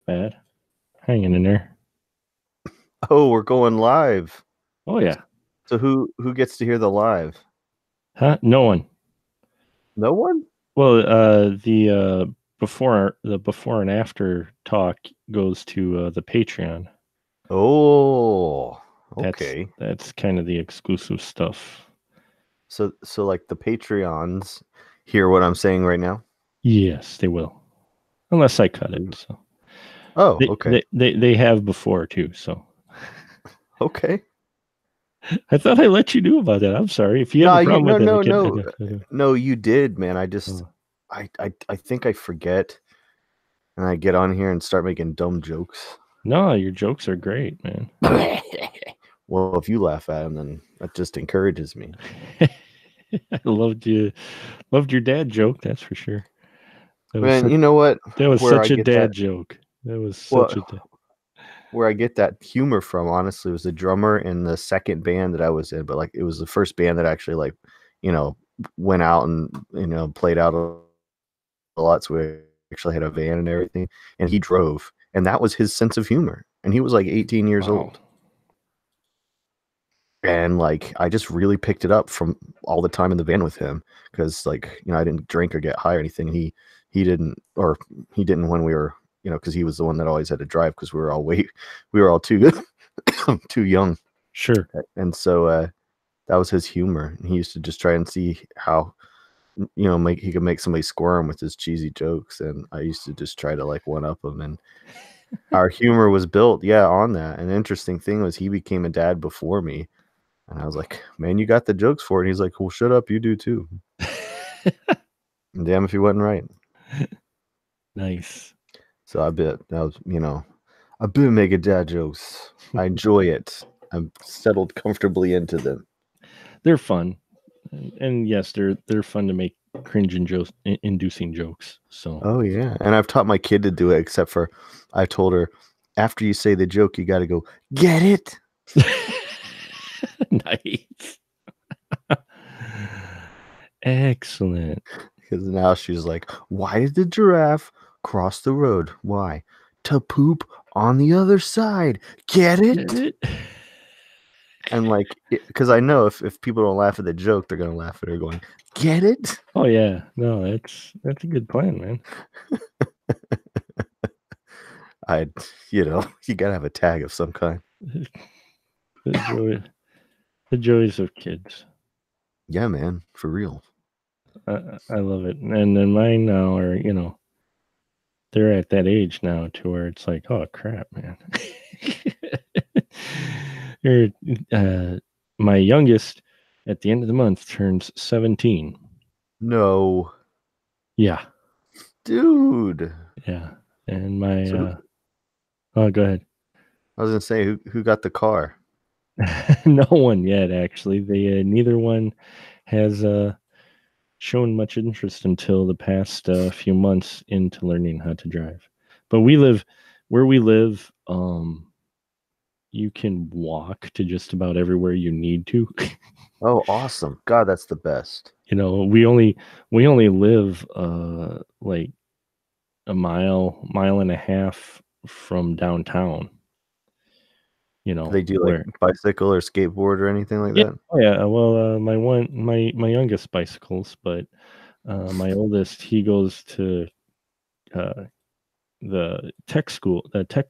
bad. Hanging in there. Oh, we're going live. Oh yeah. So who gets to hear the live? Huh? No one. No one? Well, the before and after talk goes to the Patreon. Oh, That's okay. that's kind of the exclusive stuff. So like the Patreons hear what I'm saying right now? Yes, they will. Unless I cut it. So Oh, they okay. they they, they have before too. So Okay. I thought I let you know about that. I'm sorry. If you have No, a you problem no with it, no no no you did, man. Oh. I think I forget and I get on here and start making dumb jokes. No, your jokes are great, man. Well, if you laugh at them, then that just encourages me. I loved your dad joke, that's for sure. That was Man, such you know what? that was Where I such a get that dad joke. That was well, such a dad. where I get that humor from, honestly, was the drummer in the second band that I was in, but like it was the first band that actually like, you know, went out and played out a lot. So we actually had a van and everything, and he drove, and that was his sense of humor, and he was like 18 years Wow. old. And like I just really picked it up from all the time in the van with him because like I didn't drink or get high or anything. He didn't, or he didn't when we were because he was the one that always had to drive because we were all too too young. Sure. And so that was his humor. And he used to just try and see how he could make somebody squirm with his cheesy jokes, and I used to just try to like one up him. And our humor was built on that. And the interesting thing was he became a dad before me. And I was like, man, you got the jokes for it. And he's like, well, shut up. You do too. And damn if he wasn't right. Nice. So I bet that was, I've been making dad jokes. I enjoy it. I'm settled comfortably into them. They're fun. And yes, they're fun to make cringe and inducing jokes. So Oh, yeah. And I've taught my kid to do it, except for I told her, after you say the joke, you got to go, get it? Nice. Excellent. Because now she's like, why did the giraffe cross the road? Why? To poop on the other side. Get it? And like, because I know if people don't laugh at the joke, they're gonna laugh at her going, "Get it?" Oh yeah, no, that's a good plan, man. You gotta have a tag of some kind. The joy, the joys of kids. Yeah, man, for real. I love it, and then mine now are they're at that age now to where it's like, oh crap, man. They're, my youngest at the end of the month turns 17. No, Yeah, dude. yeah, and my So oh, go ahead. I was gonna say, who got the car? No one yet, actually. They neither one has shown much interest until the past few months into learning how to drive. But where we live. You can walk to just about everywhere you need to. Oh, awesome! God, that's the best. We only live like a mile and a half from downtown. Do they do like Where bicycle or skateboard or anything like yeah, that? oh, yeah. Well, my youngest bicycles, but my oldest he goes to uh, the tech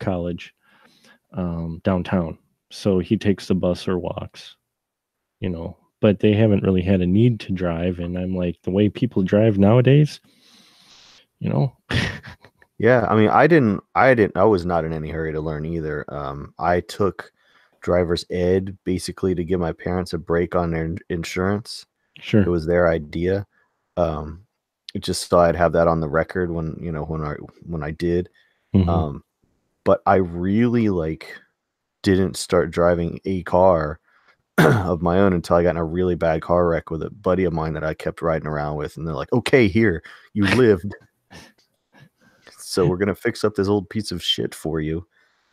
college downtown, so he takes the bus or walks. But they haven't really had a need to drive. And I'm like, the way people drive nowadays, you know, Yeah, I mean, I was not in any hurry to learn either. I took driver's ed basically to give my parents a break on their insurance. It sure. was their idea. Um, just so I'd have that on the record when I did. Hmm. Um, but I really didn't start driving a car of my own until I got in a really bad car wreck with a buddy of mine that I kept riding around with, and they're like, "Okay, here, you lived, so we're gonna fix up this old piece of shit for you.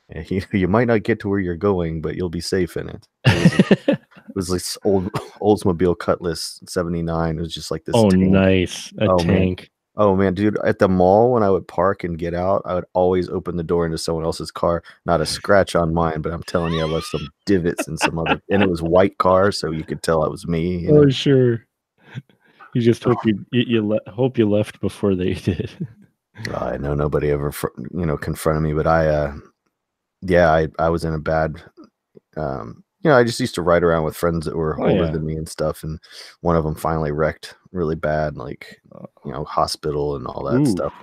And you might not get to where you're going, but you'll be safe in it." It was this old Oldsmobile Cutlass '79. It was just like this Oh, tank. nice. A Oh man, tank. Oh man, dude, at the mall when I would park and get out, I would always open the door into someone else's car. Not a scratch on mine, but I'm telling you, I left some divots in some other, and it was white car, so you could tell it was me, you Oh, know. sure. You just hope hope you left before they did. I know nobody ever, confronted me, but yeah, I was in a bad, I just used to ride around with friends that were Oh older yeah. than me and stuff, and one of them finally wrecked really bad, like, hospital and all that Ooh, stuff.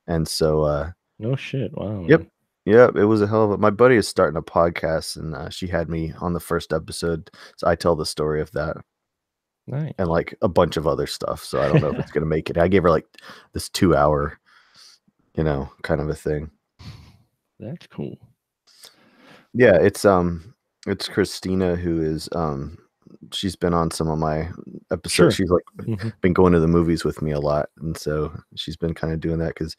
And so, no shit. Wow, yep. man. Yep, it was a hell of a my buddy is starting a podcast, and, she had me on the first episode, so I tell the story of that Nice. and, like, a bunch of other stuff, so I don't know if it's gonna make it. I gave her, like, this 2-hour, kind of a thing. That's cool. Yeah, it's Christina who is, she's been on some of my episodes. Sure. She's, like, Mhm. been going to the movies with me a lot, and so she's been kinda doing that because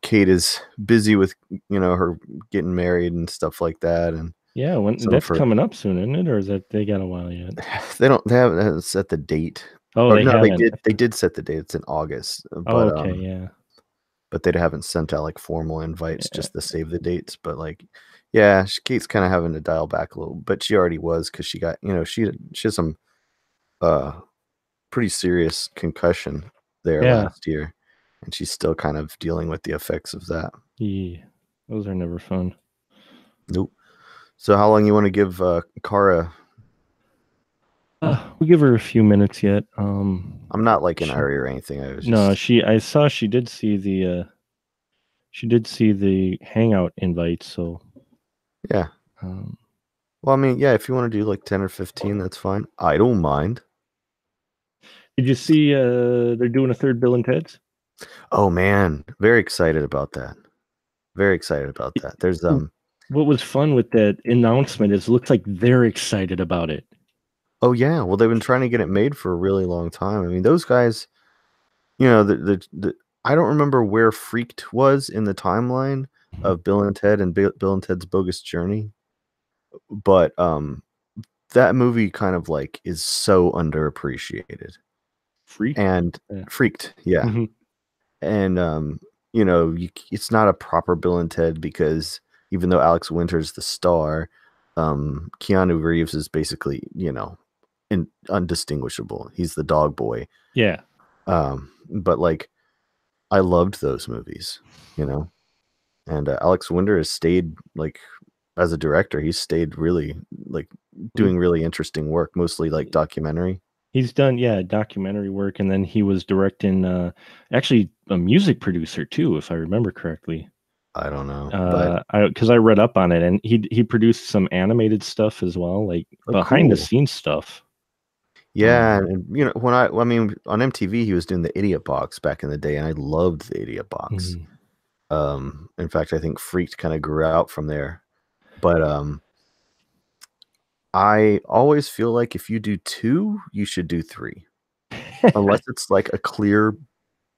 Kate is busy with, her getting married and stuff like that, and Yeah, when some of that's her coming up soon, isn't it? Or is that they got a while yet? they haven't set the date. Oh, Or they no, they haven't. did set the date. It's in August, Oh, okay, yeah. but they haven't sent out, like, formal invites Yeah. just to save the dates, but, like, yeah, Kate's kinda having to dial back a little, but she already was because she got, she has some, uh, pretty serious concussion there Yeah. last year, and she's still kind of dealing with the effects of that. Yeah. Those are never fun. Nope. So how long you wanna give, Kara? We'll give her a few minutes yet. I'm not, like, in a She hurry or anything, I was No, just I saw she did see the Hangout invite, so, yeah. um Well, I mean, yeah, if you wanna do, like, 10 or 15, that's fine. I don't mind. Did you see, they're doing a third Bill and Ted's? Oh, man, very excited about that. Very excited about that. There's, W What was fun with that announcement is it looks like they're excited about it. oh, yeah, well, they've been trying to get it made for a really long time. I mean, those guys, the I don't remember where Freaked was in the timeline Mhm. of Bill and Ted and Bill and Ted's Bogus Journey, but, that movie kind of, like, is so underappreciated. Freaked? And Yeah. Freaked, yeah, Mhm. and, it's not a proper Bill and Ted because even though Alex Winter's the star, Keanu Reeves is basically, undistinguishable. He's the dog boy. Yeah. But, like, I loved those movies, you know? And, Alex Winter has stayed, like, as a director, he's stayed really, like, He doing really interesting work, mostly, like, documentary. he's done, yeah, documentary work, and then he was directing, actually a music producer too, if I remember correctly. I don't know, but Because I read up on it, and he produced some animated stuff as well, like oh, behind the cool. scenes stuff. Yeah, Um, and, I mean, on MTV, he was doing the Idiot Box back in the day, and I loved the Idiot Box. mhm. In fact, I think Freaked kinda grew out from there, but, I always feel like if you do 2, you should do 3. Unless it's, like, a clear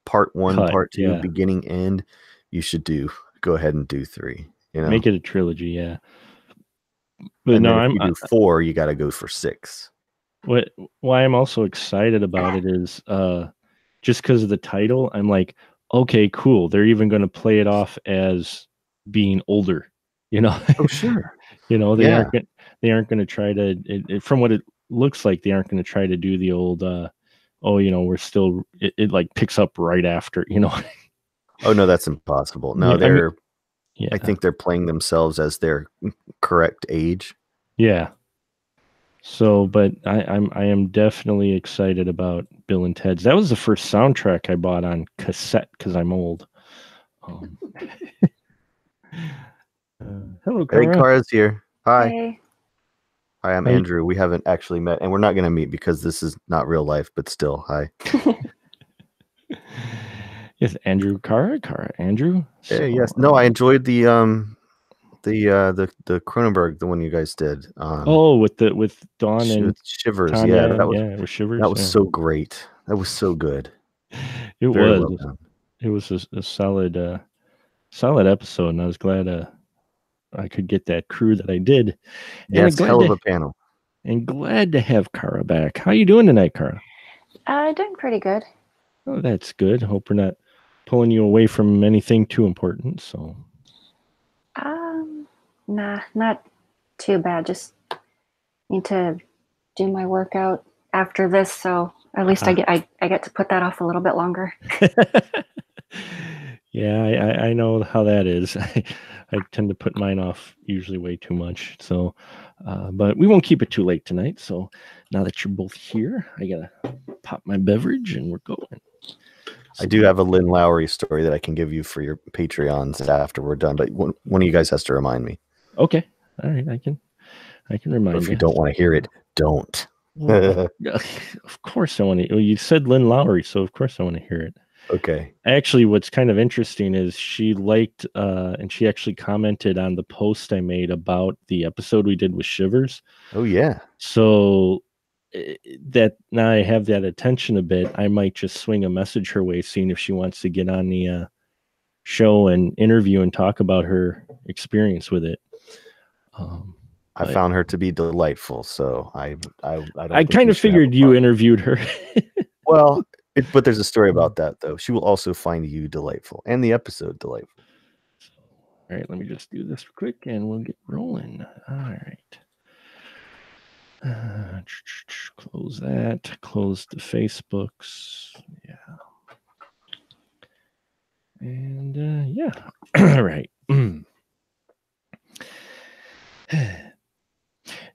part 1, Cut, part 2, yeah. beginning, end, you should go ahead and do 3, you know? Make it a trilogy, yeah. But And no, then if you do 4, you gotta go for 6. what why I'm also excited about it is, just because of the title, I'm like, "Okay, cool, they're even gonna play it off as being older," you know? Oh, sure. You know, Yeah. they aren't gonna try to from what it looks like, they aren't gonna try to do the old, "Oh, we're still" like, picks up right after, you know? Oh, no, that's impossible. No, Yeah, I mean I yeah, think they're playing themselves as their correct age. yeah. So, but I am definitely excited about Bill and Ted's. That was the first soundtrack I bought on cassette because 'cause I'm old. Um, hello, Hey, Cara. Kara's here. Hi. Hey. Hi, I'm How you Andrew. We haven't actually met, and we're not gonna meet because this is not real life, but still, hi. Yes, Andrew Cara, Cara Andrew. Hey, So, yes. No, I enjoyed the Cronenberg, the one you guys did, with Dawn and with Shivers. Yeah, Tanya, yeah, with Shivers, that was yeah. so great. That was so good. It Very was. well done. It was a solid, solid episode, and I was glad, I could get that crew that I did, and I'm Yes, glad hell of to a panel. have Cara back. How you doing tonight, Cara? Doing pretty good. Oh, that's good. Hope we're not pulling you away from anything too important. So, Nah, not too bad. Just need to do my workout after this, so at least I get to put that off a little bit longer. Yeah, I know how that is. I tend to put mine off usually way too much. So, but we won't keep it too late tonight. So now that you're both here, I gotta pop my beverage and we're going. I do have a Lynn Lowry story that I can give you for your Patreons after we're done, but one of you guys has to remind me. Okay, all right, I can remind you. If you don't want to hear it, don't. Well, of course I want to. Well, you said Lynn Lowry, so of course I want to hear it. Okay. Actually, what's kind of interesting is she liked and she actually commented on the post I made about the episode we did with Shivers. Oh yeah. So that now I have that attention a bit, I might just swing a message her way, seeing if she wants to get on the show and interview and talk about her experience with it. I found her to be delightful, so I kind of figured you interviewed her. Well, but there's a story about that though. She will also find you delightful and the episode delightful. All right, let me just do this quick and we'll get rolling. All right. Close that. Close the Facebooks. Yeah. And yeah. All right.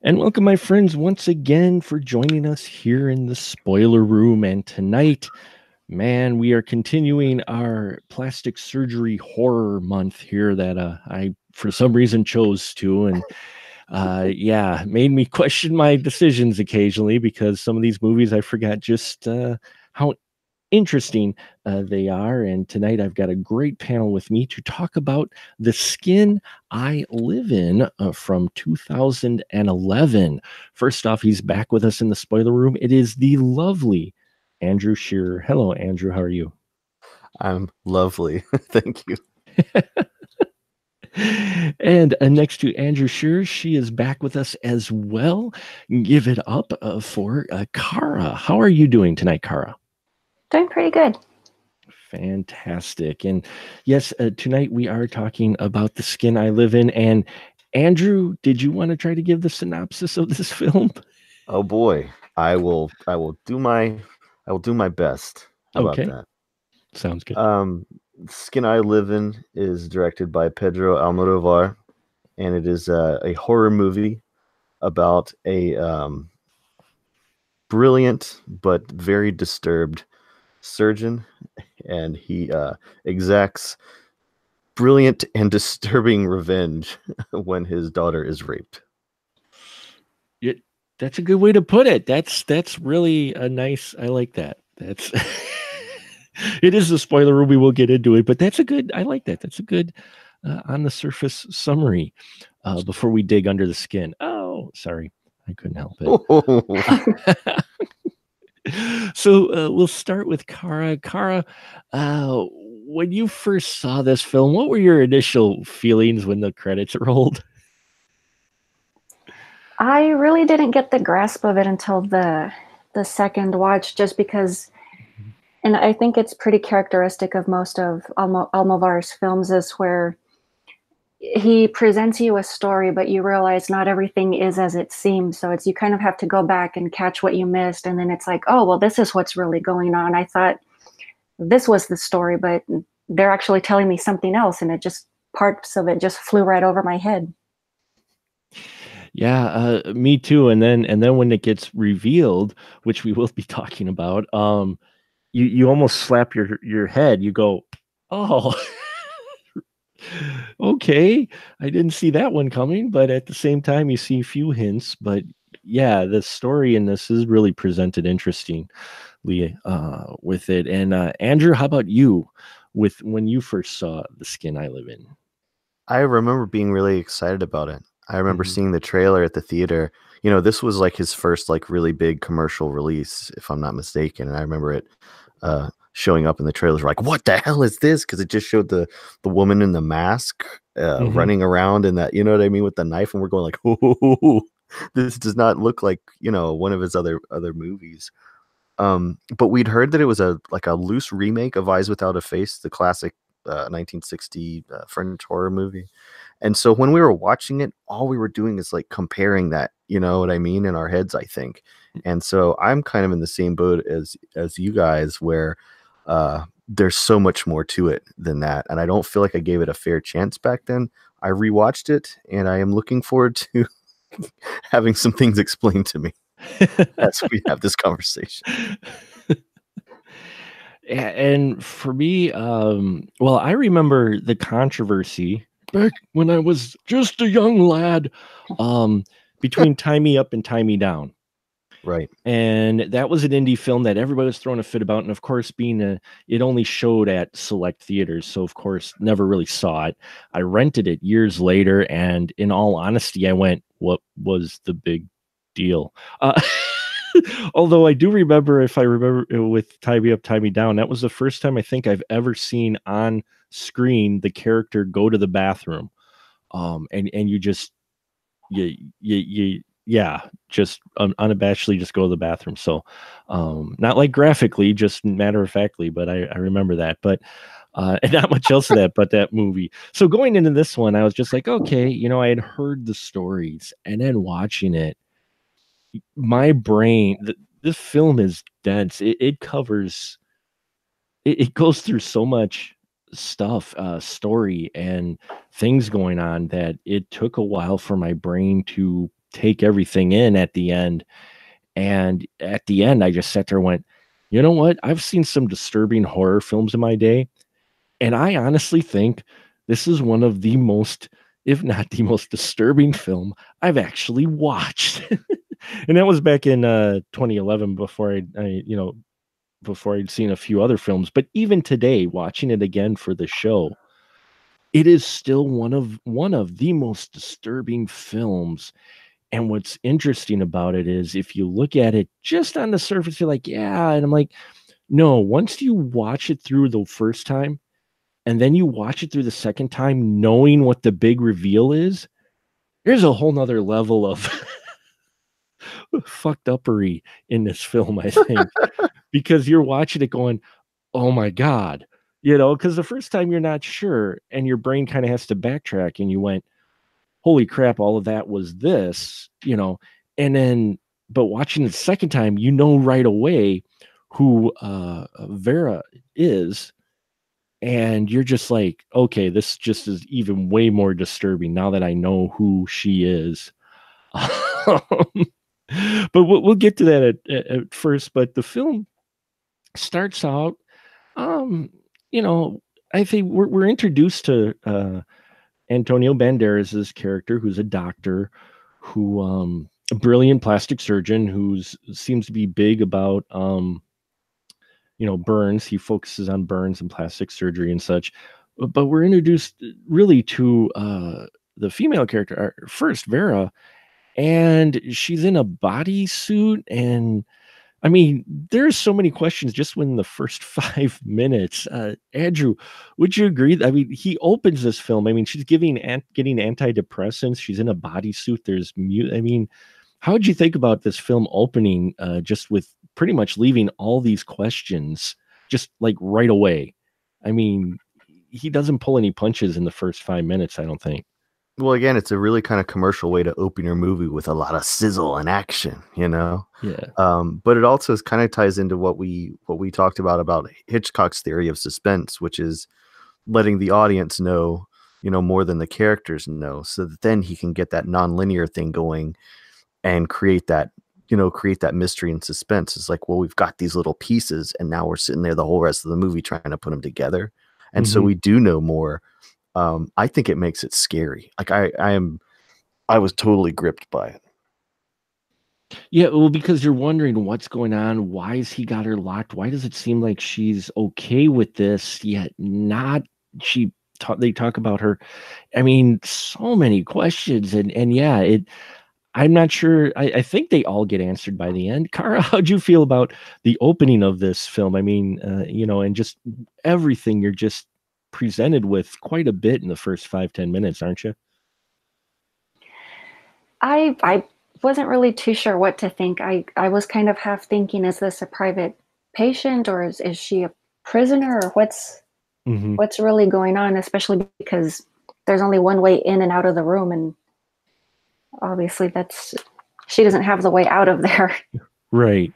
And welcome, my friends, once again for joining us here in the spoiler room. And tonight, man, we are continuing our plastic surgery horror month here that I, for some reason, chose to. And yeah, made me question my decisions occasionally because some of these movies I forgot just how interesting they are. And tonight I've got a great panel with me to talk about The Skin I Live In from 2011. First off, he's back with us in the spoiler room. It is the lovely Andrew Shearer. Hello, Andrew. How are you? I'm lovely. Thank you. And next to Andrew Shearer, she is back with us as well. Give it up for Kara. How are you doing tonight, Kara? Doing pretty good. Fantastic. And yes, tonight we are talking about The Skin I Live In. And Andrew, did you want to try to give the synopsis of this film? Oh boy, I will do my best. How about that? Sounds good. Skin I Live In is directed by Pedro Almodovar, and it is a horror movie about a brilliant but very disturbed surgeon, and he exacts brilliant and disturbing revenge when his daughter is raped. That's a good way to put it. That's really a nice. I like that. That's. It is a spoiler room. We will get into it, but that's a good. I like that. That's a good on the surface summary before we dig under the skin. Oh, sorry, I couldn't help it. So we'll start with Kara. Kara, when you first saw this film, what were your initial feelings when the credits rolled? I really didn't get the grasp of it until the second watch, just because, and I think it's pretty characteristic of most of Almodovar's films, is where he presents you a story, but you realize not everything is as it seems. So you kind of have to go back and catch what you missed. And then it's like, oh, well, this is what's really going on. I thought this was the story, but they're actually telling me something else. And parts of it just flew right over my head. Yeah, me too. And then when it gets revealed, which we will be talking about, you almost slap your head. You go, oh, okay, I didn't see that one coming. But at the same time, you see a few hints. But yeah, the story in this is really presented interestingly with it. And Andrew, how about you? With when you first saw The Skin I Live In? I remember being really excited about it. I remember seeing the trailer at the theater. You know, this was like his first like really big commercial release, if I'm not mistaken. And I remember it showing up in the trailers. Like, what the hell is this? Because it just showed the woman in the mask running around in that, you know what I mean, with the knife, and we're going like, oh, this does not look like, you know, one of his other movies. But we'd heard that it was a loose remake of Eyes Without a Face, the classic 1960 French horror movie. And so when we were watching it, all we were doing is like comparing that, you know what I mean, in our heads, I think. And so I'm kind of in the same boat as you guys, where there's so much more to it than that. And I don't feel like I gave it a fair chance back then. I rewatched it, and I am looking forward to having some things explained to me as we have this conversation. And for me, well, I remember the controversy back when I was just a young lad, between Tie Me Up and Tie Me Down. Right. And that was an indie film that everybody was throwing a fit about. And of course, it only showed at select theaters. So of course, never really saw it. I rented it years later. And in all honesty, I went, what was the big deal? Although I do remember, if I remember with Tie Me Up, Tie Me Down, that was the first time I think I've ever seen on screen the character go to the bathroom. And you just, just unabashedly just go to the bathroom. So, not like graphically, just matter of factly, but I remember that. But and not much else of that, but that movie. So going into this one, I was just like, okay, I had heard the stories, and then watching it, my brain, this film is dense. It covers, it goes through so much stuff, story and things going on, that it took a while for my brain to take everything in at the end. And at the end, I just sat there and went, you know what? I've seen some disturbing horror films in my day. And I honestly think this is one of the most, if not the most disturbing film I've actually watched. And that was back in 2011, before before I'd seen a few other films. But even today, watching it again for the show, it is still one of the most disturbing films. And what's interesting about it is, if you look at it just on the surface, you're like, yeah. And I'm like, no, once you watch it through the first time, and then you watch it through the second time, knowing what the big reveal is, there's a whole nother level of fucked uppery in this film, I think. Because you're watching it going, oh my God, because the first time you're not sure, and your brain kind of has to backtrack, and you went, holy crap, all of that was this, and then, but watching it the second time, right away who Vera is, and you're just like, okay, this just is even way more disturbing now that I know who she is. But we'll get to that at first. But the film starts out, I think we're introduced to Antonio Banderas' character, who's a doctor, who a brilliant plastic surgeon, who seems to be big about burns. He focuses on burns and plastic surgery and such. But we're introduced really to the female character first, Vera, and she's in a bodysuit. And I mean, there's so many questions just within the first 5 minutes. Andrew, would you agree? I mean, he opens this film. I mean, she's getting antidepressants. She's in a bodysuit. There's mute. I mean, how would you think about this film opening just with pretty much leaving all these questions just like right away? I mean, he doesn't pull any punches in the first 5 minutes, I don't think. Well, again, it's a really kind of commercial way to open your movie, with a lot of sizzle and action, Yeah. But it also kind of ties into what we talked about Hitchcock's theory of suspense, which is letting the audience know, more than the characters know, so that then he can get that nonlinear thing going and create that mystery and suspense. It's like, well, we've got these little pieces, and now we're sitting there the whole rest of the movie trying to put them together. And so we do know more. I think it makes it scary. Like I was totally gripped by it. Yeah, well, because you're wondering what's going on. Why has he got her locked? Why does it seem like she's okay with this, yet not? They talk about her. I mean, so many questions, and yeah, I'm not sure. I think they all get answered by the end. Kara, how'd you feel about the opening of this film? I mean, and just everything, you're just presented with quite a bit in the first 5-10 minutes, aren't you? I wasn't really too sure what to think. I was kind of half thinking, is this a private patient, or is she a prisoner, or Hmm. what's really going on, especially because there's only one way in and out of the room, and obviously that's she doesn't have the way out of there. Right.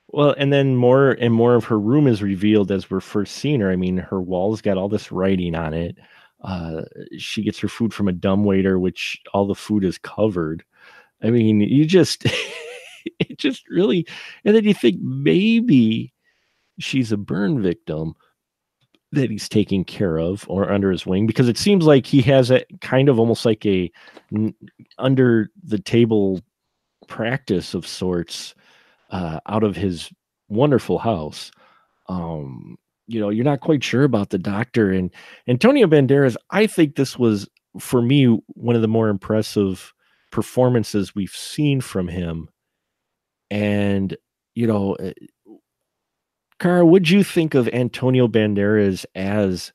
Well, and then more and more of her room is revealed as we're first seeing her. I mean, her walls got all this writing on it. Uh, she gets her food from a dumbwaiter, which all the food is covered. I mean, you just, it just really, and then you think maybe she's a burn victim that he's taking care of or under his wing, because it seems like he has a kind of almost like a under the table practice of sorts out of his wonderful house. You're not quite sure about the doctor and Antonio Banderas. I think this was, for me, one of the more impressive performances we've seen from him. And, you know, uh, Cara, what'd you think of Antonio Banderas as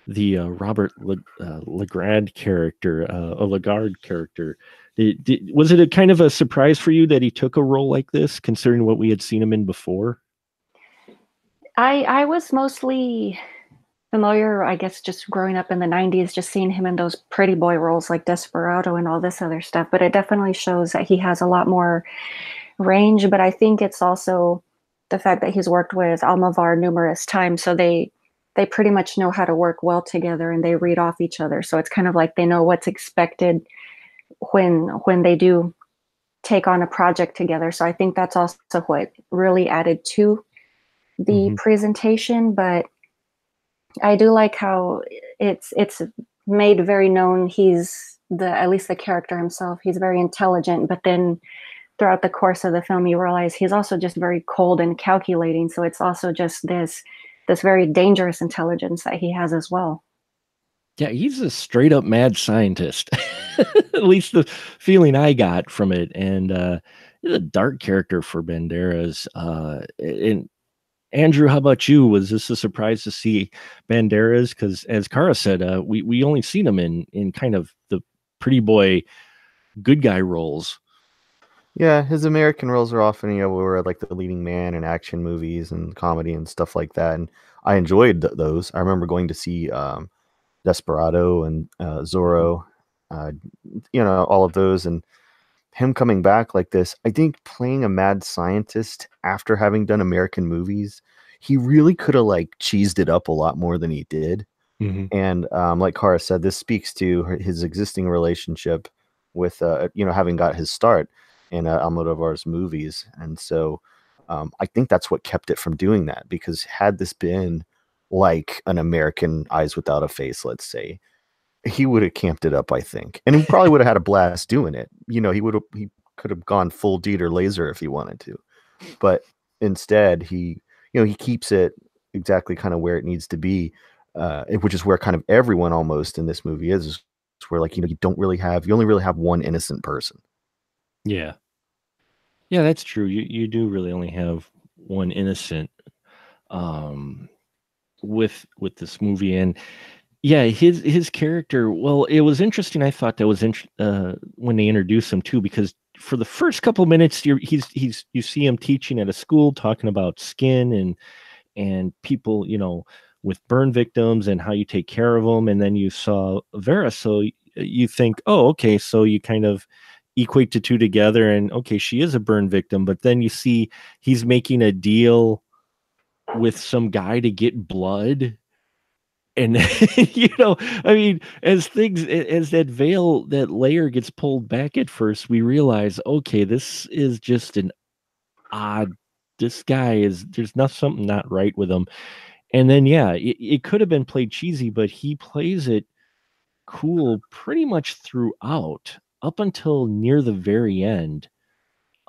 the Legrand character, a Lagarde character? Was it a kind of a surprise for you that he took a role like this, considering what we had seen him in before? I was mostly familiar, I guess, just growing up in the 90s, just seeing him in those pretty boy roles like Desperado and all this other stuff. But it definitely shows that he has a lot more range. But I think it's also the fact that he's worked with Almovar numerous times. So they pretty much know how to work well together, and they read off each other. So it's kind of like they know what's expected when they do take on a project together. So I think that's also what really added to the Hmm. presentation. But I do like how it's made very known he's the at least the character himself. He's very intelligent, but then throughout the course of the film, you realize he's also just very cold and calculating. So it's also just this very dangerous intelligence that he has as well. Yeah, he's a straight up mad scientist. At least the feeling I got from it. And he's a dark character for Banderas. And Andrew, how about you? Was this a surprise to see Banderas? Because as Kara said, we only seen him in kind of the pretty boy good guy roles. Yeah, his American roles are often, where like the leading man in action movies and comedy and stuff like that. And I enjoyed those. I remember going to see Desperado and Zorro, uh, all of those, and him coming back like this. I think playing a mad scientist after having done American movies, he really could have like cheesed it up a lot more than he did. Hmm. And like Kara said, this speaks to his existing relationship with, having got his start in Almodovar's movies. And so I think that's what kept it from doing that, because had this been like an American Eyes Without a Face, let's say, he would have camped it up, I think. And he probably would have had a blast doing it. He could have gone full Dieter Laser if he wanted to. But instead, he keeps it exactly kind of where it needs to be, which is where kind of everyone almost in this movie is where, like, you only really have one innocent person. Yeah. Yeah, that's true. You do really only have one innocent um with this movie. And yeah, his character, well, it was interesting. I thought that was when they introduced him too, because for the first couple minutes you see him teaching at a school, talking about skin and people, with burn victims and how you take care of them. And then you saw Vera, so you think, oh, okay, so you kind of equate the two together, and okay, she is a burn victim. But then you see he's making a deal with some guy to get blood. And I mean, as that veil, that layer gets pulled back at first, we realize, okay, this is just an odd, this guy is, there's not something not right with him. And then, yeah, it could have been played cheesy, but he plays it cool pretty much throughout up until near the very end.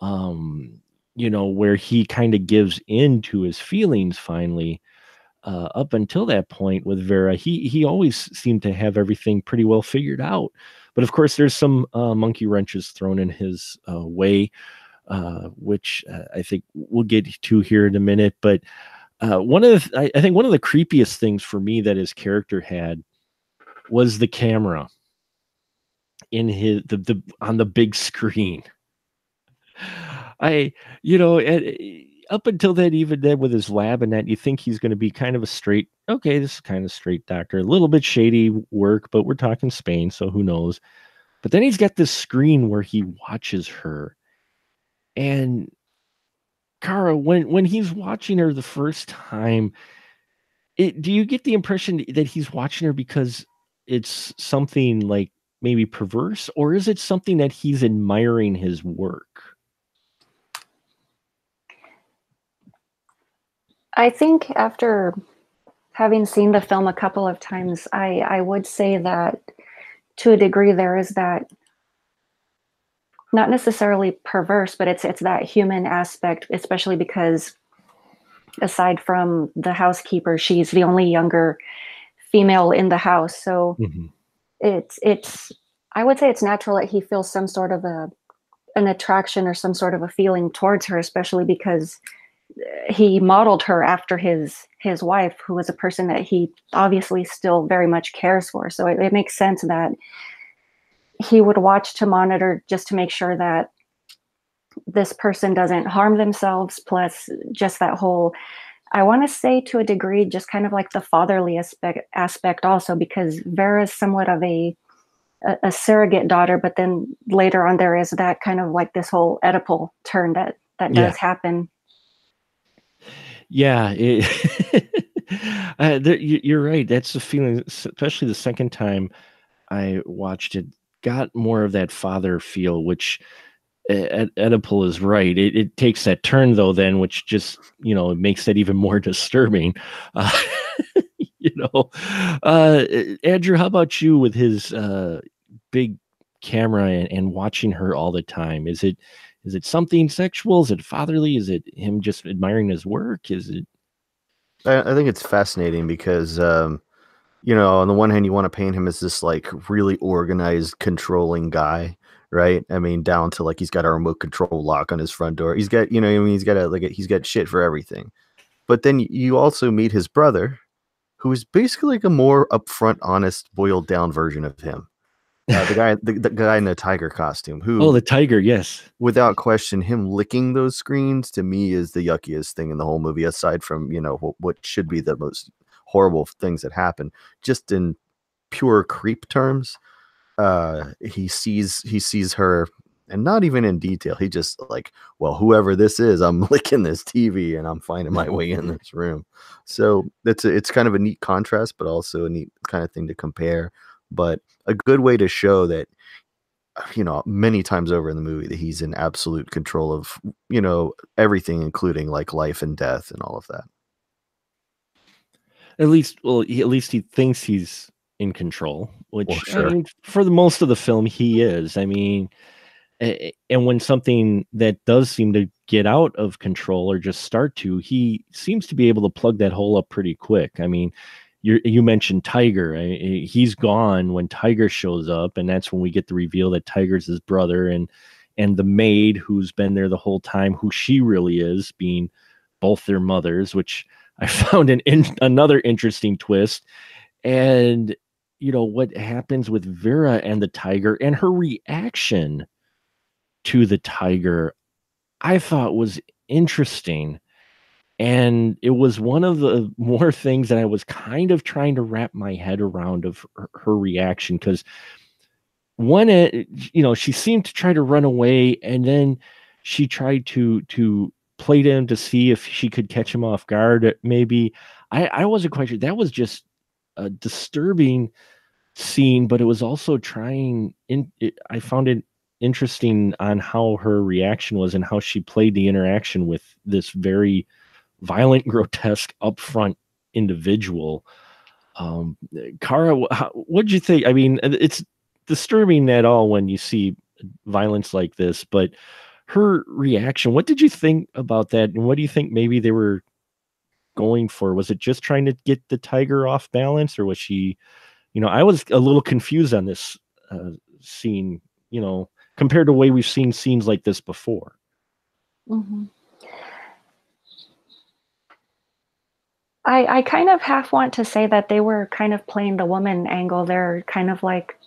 Um, where he kind of gives in to his feelings finally. Up until that point with Vera, he always seemed to have everything pretty well figured out. But of course, there's some monkey wrenches thrown in his way, which I think we'll get to here in a minute. But I think one of the creepiest things for me that his character had was the camera in his the on the big screen. I, you know, up until then, even then with his lab and that, you think he's going to be kind of a straight, okay, this is kind of straight doctor, a little bit shady work, but we're talking Spain, so who knows? But then he's got this screen where he watches her. And Kara, when he's watching her the first time, do you get the impression that he's watching her because it's something like maybe perverse, or is it something that he's admiring his work? I think after having seen the film a couple of times, I would say that to a degree there is that, not necessarily perverse, but it's that human aspect, especially because aside from the housekeeper, she's the only younger female in the house. So Mhm. it's I would say it's natural that he feels some sort of an attraction or some sort of a feeling towards her, especially because he modeled her after his wife, who was a person that he obviously still very much cares for. So it makes sense that he would watch to monitor just to make sure that this person doesn't harm themselves. Plus, just that whole, I want to say to a degree, just kind of like the fatherly aspect also, because Vera is somewhat of a surrogate daughter, but then later on there is that kind of like this whole Oedipal turn that Yeah. does happen. Yeah, you're right. That's the feeling, especially the second time I watched it, got more of that father feel, which Oedipal is right. It takes that turn though, then, which just makes that even more disturbing. Uh, you know, Andrew, how about you with his big camera and watching her all the time? Is it something sexual? Is it fatherly? Is it him just admiring his work? Is it? I think it's fascinating because, on the one hand, you want to paint him as this like really organized, controlling guy, right? I mean, down to like he's got a remote control lock on his front door. He's got, he's got he's got shit for everything. But then you also meet his brother, who is basically like a more upfront, honest, boiled down version of him. The guy in the tiger costume, Oh, who, the tiger, yes. without question, him licking those screens to me is the yuckiest thing in the whole movie, aside from what should be the most horrible things that happen. Just in pure creep terms, he sees her, and not even in detail. He just like, well, whoever this is, I'm licking this TV and I'm finding my way in this room. So it's kind of a neat contrast, but also a neat kind of thing to compare. But a good way to show that, many times over in the movie, that he's in absolute control of, everything, including like life and death and all of that. At least, well, at least he thinks he's in control, Well, which I sure. mean, for the most of the film, he is. I mean, and when something that does seem to get out of control or just start to, he seems to be able to plug that hole up pretty quick. I mean, you mentioned Tiger. He's gone when Tiger shows up, and that's when we get the reveal that Tiger's his brother, and the maid who's been there the whole time, who she really is, being both their mothers, which I found another interesting twist. And what happens with Vera and the tiger and her reaction to the tiger, I thought was interesting. And it was one of the more things that I was kind of trying to wrap my head around of her reaction. Because one, she seemed to try to run away, and then she tried to play to him to see if she could catch him off guard. Maybe I wasn't quite sure. That was just a disturbing scene, but it was also I found it interesting on how her reaction was and how she played the interaction with this very violent, grotesque, upfront individual. Kara, what'd you think? I mean, it's disturbing at all when you see violence like this, but her reaction, what did you think about that? And what do you think maybe they were going for? Was it just trying to get the tiger off balance, or was she, I was a little confused on this scene, compared to the way we've seen scenes like this before. Mm-hmm. I kind of half want to say that they were kind of playing the woman angle. They're kind of like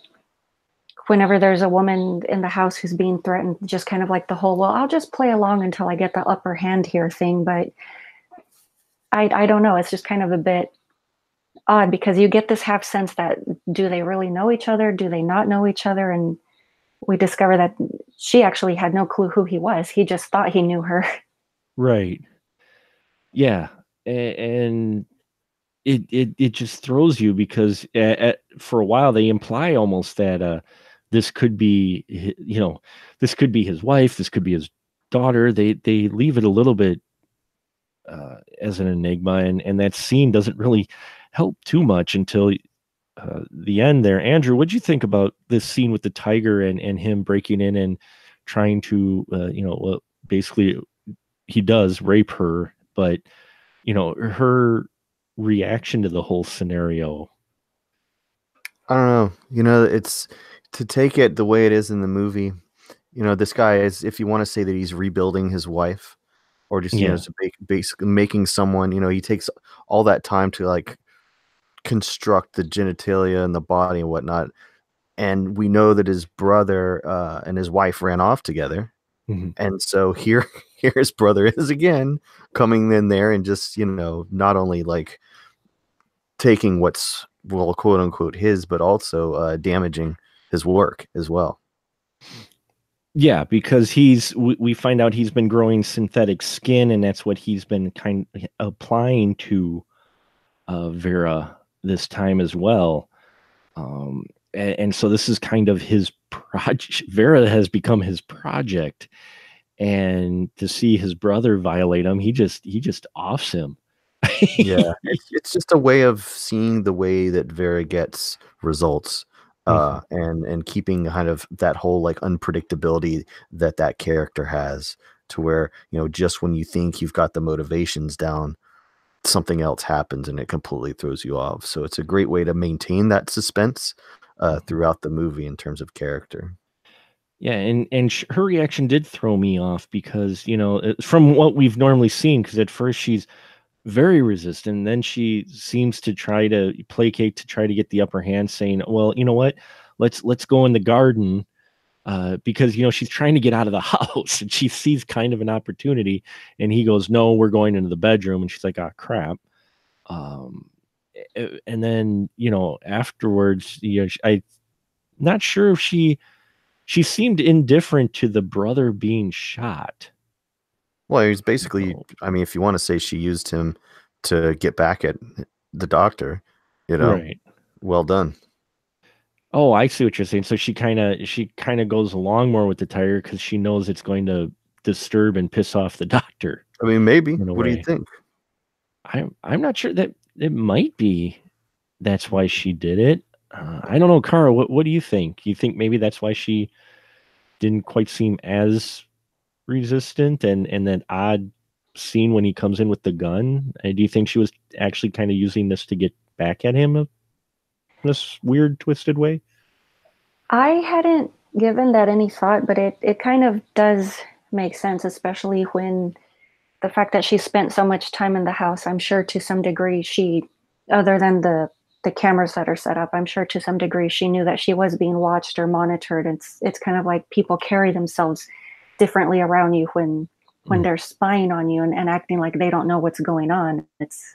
whenever there's a woman in the house who's being threatened, just kind of like the whole, well, I'll just play along until I get the upper hand here thing. But I don't know. It's just kind of a bit odd because you get this half sense that do they really know each other? Do they not know each other? And we discover that she actually had no clue who he was. He just thought he knew her. Right. Yeah. And it just throws you because for a while they imply almost that this could be, this could be his wife, this could be his daughter. They leave it a little bit as an enigma, and that scene doesn't really help too much until the end there. Andrew, what'd you think about this scene with the tiger and him breaking in and trying to, basically he does rape her, but her reaction to the whole scenario? I don't know. It's to take it the way it is in the movie. This guy is, if you want to say that he's rebuilding his wife, or just to basically making someone. He takes all that time to like construct the genitalia and the body and whatnot. And we know that his brother and his wife ran off together. Mm-hmm. And so here his brother is again coming in there and just, not only like taking what's, well, quote unquote his, but also damaging his work as well. Yeah, because we find out he's been growing synthetic skin, and that's what he's been kind of applying to Vera this time as well. And so this is kind of his project. Vera has become his project, and to see his brother violate him, he just offs him. Yeah, it's just a way of seeing the way that Vera gets results. And keeping kind of that whole like unpredictability that character has, to where, just when you think you've got the motivations down, something else happens and it completely throws you off. So it's a great way to maintain that suspense throughout the movie in terms of character. Yeah, and her reaction did throw me off because, from what we've normally seen, because at first she's very resistant, and then she seems to try to placate to try to get the upper hand, saying, well, you know what, let's go in the garden, because she's trying to get out of the house, and she sees kind of an opportunity, and he goes, no, we're going into the bedroom, and she's like, oh crap. And then afterwards, I'm not sure if she seemed indifferent to the brother being shot. Well, he's basically, I mean, if you want to say she used him to get back at the doctor, Right. Well done. Oh, I see what you're saying. So she kind of goes along more with the tiger because she knows it's going to disturb and piss off the doctor. I mean, maybe. What do you think? I'm not sure. That it might be that's why she did it. I don't know, Cara. What do you think? You think maybe that's why she didn't quite seem as resistant, and that odd scene when he comes in with the gun? Do you think she was actually kind of using this to get back at him in this weird, twisted way? I hadn't given that any thought, but it kind of does make sense, especially when the fact that she spent so much time in the house. I'm sure to some degree she, other than the cameras that are set up, I'm sure to some degree she knew that she was being watched or monitored. It's kind of like people carry themselves differently around you when they're spying on you and acting like they don't know what's going on. It's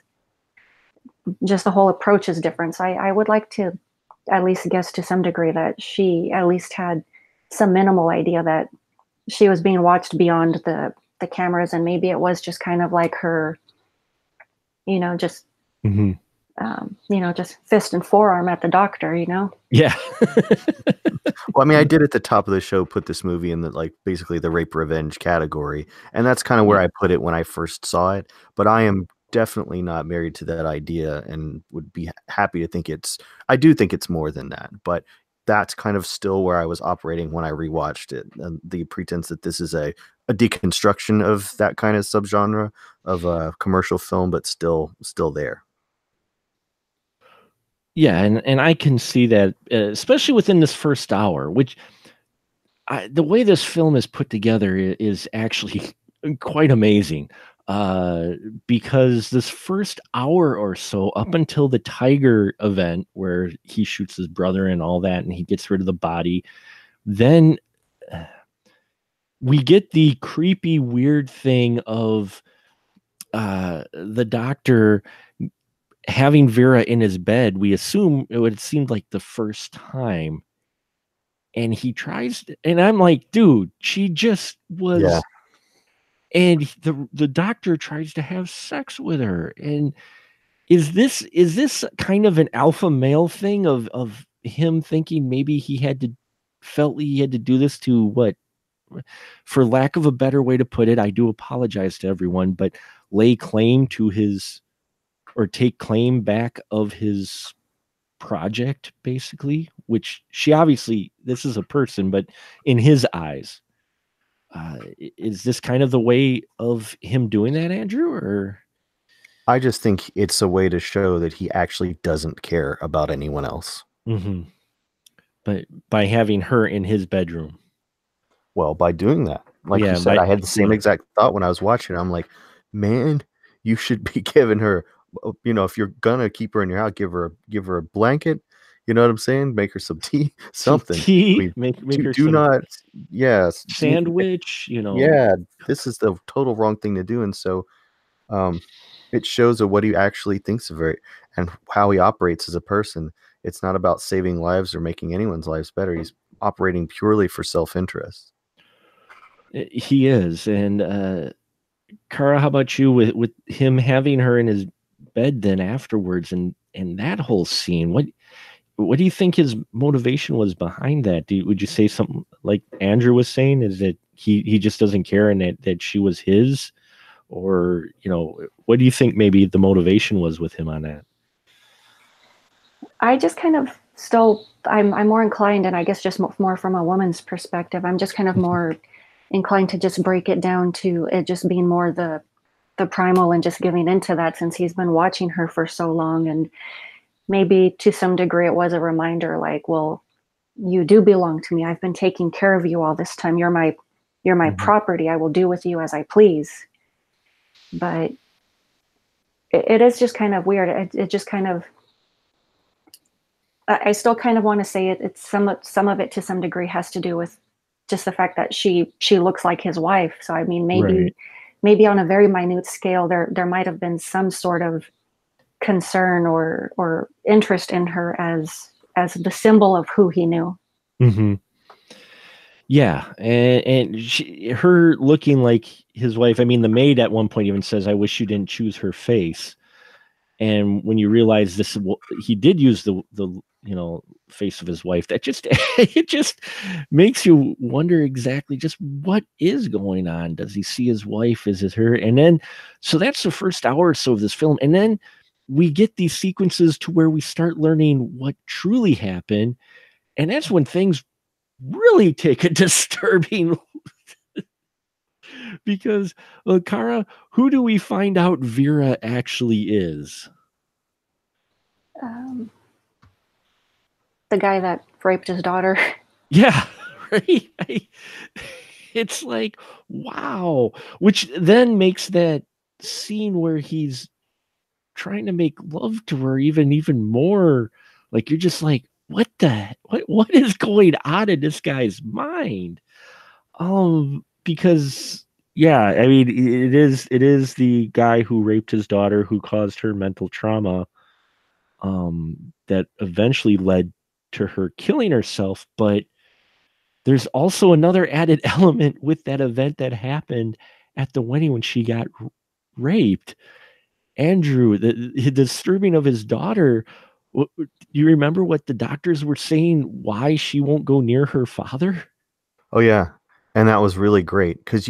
just the whole approach is different. So I would like to at least guess to some degree that she at least had some minimal idea that she was being watched beyond the cameras, and maybe it was just kind of like her, just just fist and forearm at the doctor, Yeah. Well, I mean, I did at the top of the show put this movie in the basically the rape revenge category, and that's kind of where I put it when I first saw it. But I am definitely not married to that idea, and would be happy to think I do think it's more than that, but that's kind of still where I was operating when I rewatched it. And the pretense that this is a deconstruction of that kind of subgenre of a commercial film, but still there. Yeah, and I can see that, especially within this first hour, which the way this film is put together is actually quite amazing. because this first hour or so, up until the tiger event where he shoots his brother and all that, and he gets rid of the body, then we get the creepy, weird thing of the doctor having Vera in his bed. We assume it would seem like the first time. And he tries, and I'm like, dude, she just was. Yeah. And the doctor tries to have sex with her. And is this kind of an alpha male thing of him thinking maybe felt he had to do this to what, for lack of a better way to put it, I do apologize to everyone, but lay claim to his, or take claim back of his project, basically, which she obviously, this is a person, but in his eyes, is this kind of the way of him doing that, Andrew? Or I just think it's a way to show that he actually doesn't care about anyone else. But by having her in his bedroom. Well, by doing that, like you said, I had the same exact thought when I was watching. I'm like, man, you should be giving her, if you're gonna keep her in your house, give her a blanket. You know what I'm saying? Make her some tea, something. Make her sandwich. Yeah, this is the total wrong thing to do, and so, it shows of what he actually thinks of her and how he operates as a person. It's not about saving lives or making anyone's lives better. He's operating purely for self-interest. He is. And Kara, how about you with him having her in his bed then afterwards, and that whole scene? What do you think his motivation was behind that? Would you say something like Andrew was saying, is that he just doesn't care and that she was his? Or, what do you think maybe the motivation was with him on that? I just kind of still, I'm more inclined, and I guess just more from a woman's perspective, I'm just kind of more inclined to just break it down to it just being more the primal and just giving into that, since he's been watching her for so long. And maybe to some degree it was a reminder, like, well, you do belong to me. I've been taking care of you all this time. You're my property. I will do with you as I please. But it is just kind of weird. It just kind of, I still kind of want to say it's some of it to some degree has to do with just the fact that she looks like his wife. So I mean, maybe on a very minute scale, there might have been some sort of concern or interest in her as the symbol of who he knew. Yeah, and her looking like his wife. I mean, the maid at one point even says, "I wish you didn't choose her face." And when you realize this, he did use the face of his wife. That just it just makes you wonder exactly just what is going on. Does he see his wife? Is it her? And then, so that's the first hour or so of this film, and then we get these sequences to where we start learning what truly happened, and that's when things really take a disturbing because Kara, who do we find out Vera actually is? The guy that raped his daughter. Yeah, right. It's like, wow, which then makes that scene where he's trying to make love to her even more, like, you're just like, what is going on in this guy's mind? Because yeah, I mean, it is the guy who raped his daughter, who caused her mental trauma, that eventually led to her killing herself. But there's also another added element with that event that happened at the wedding when she got raped. Andrew, the disturbing of his daughter. You remember what the doctors were saying, why she won't go near her father? Oh yeah. And that was really great. Cause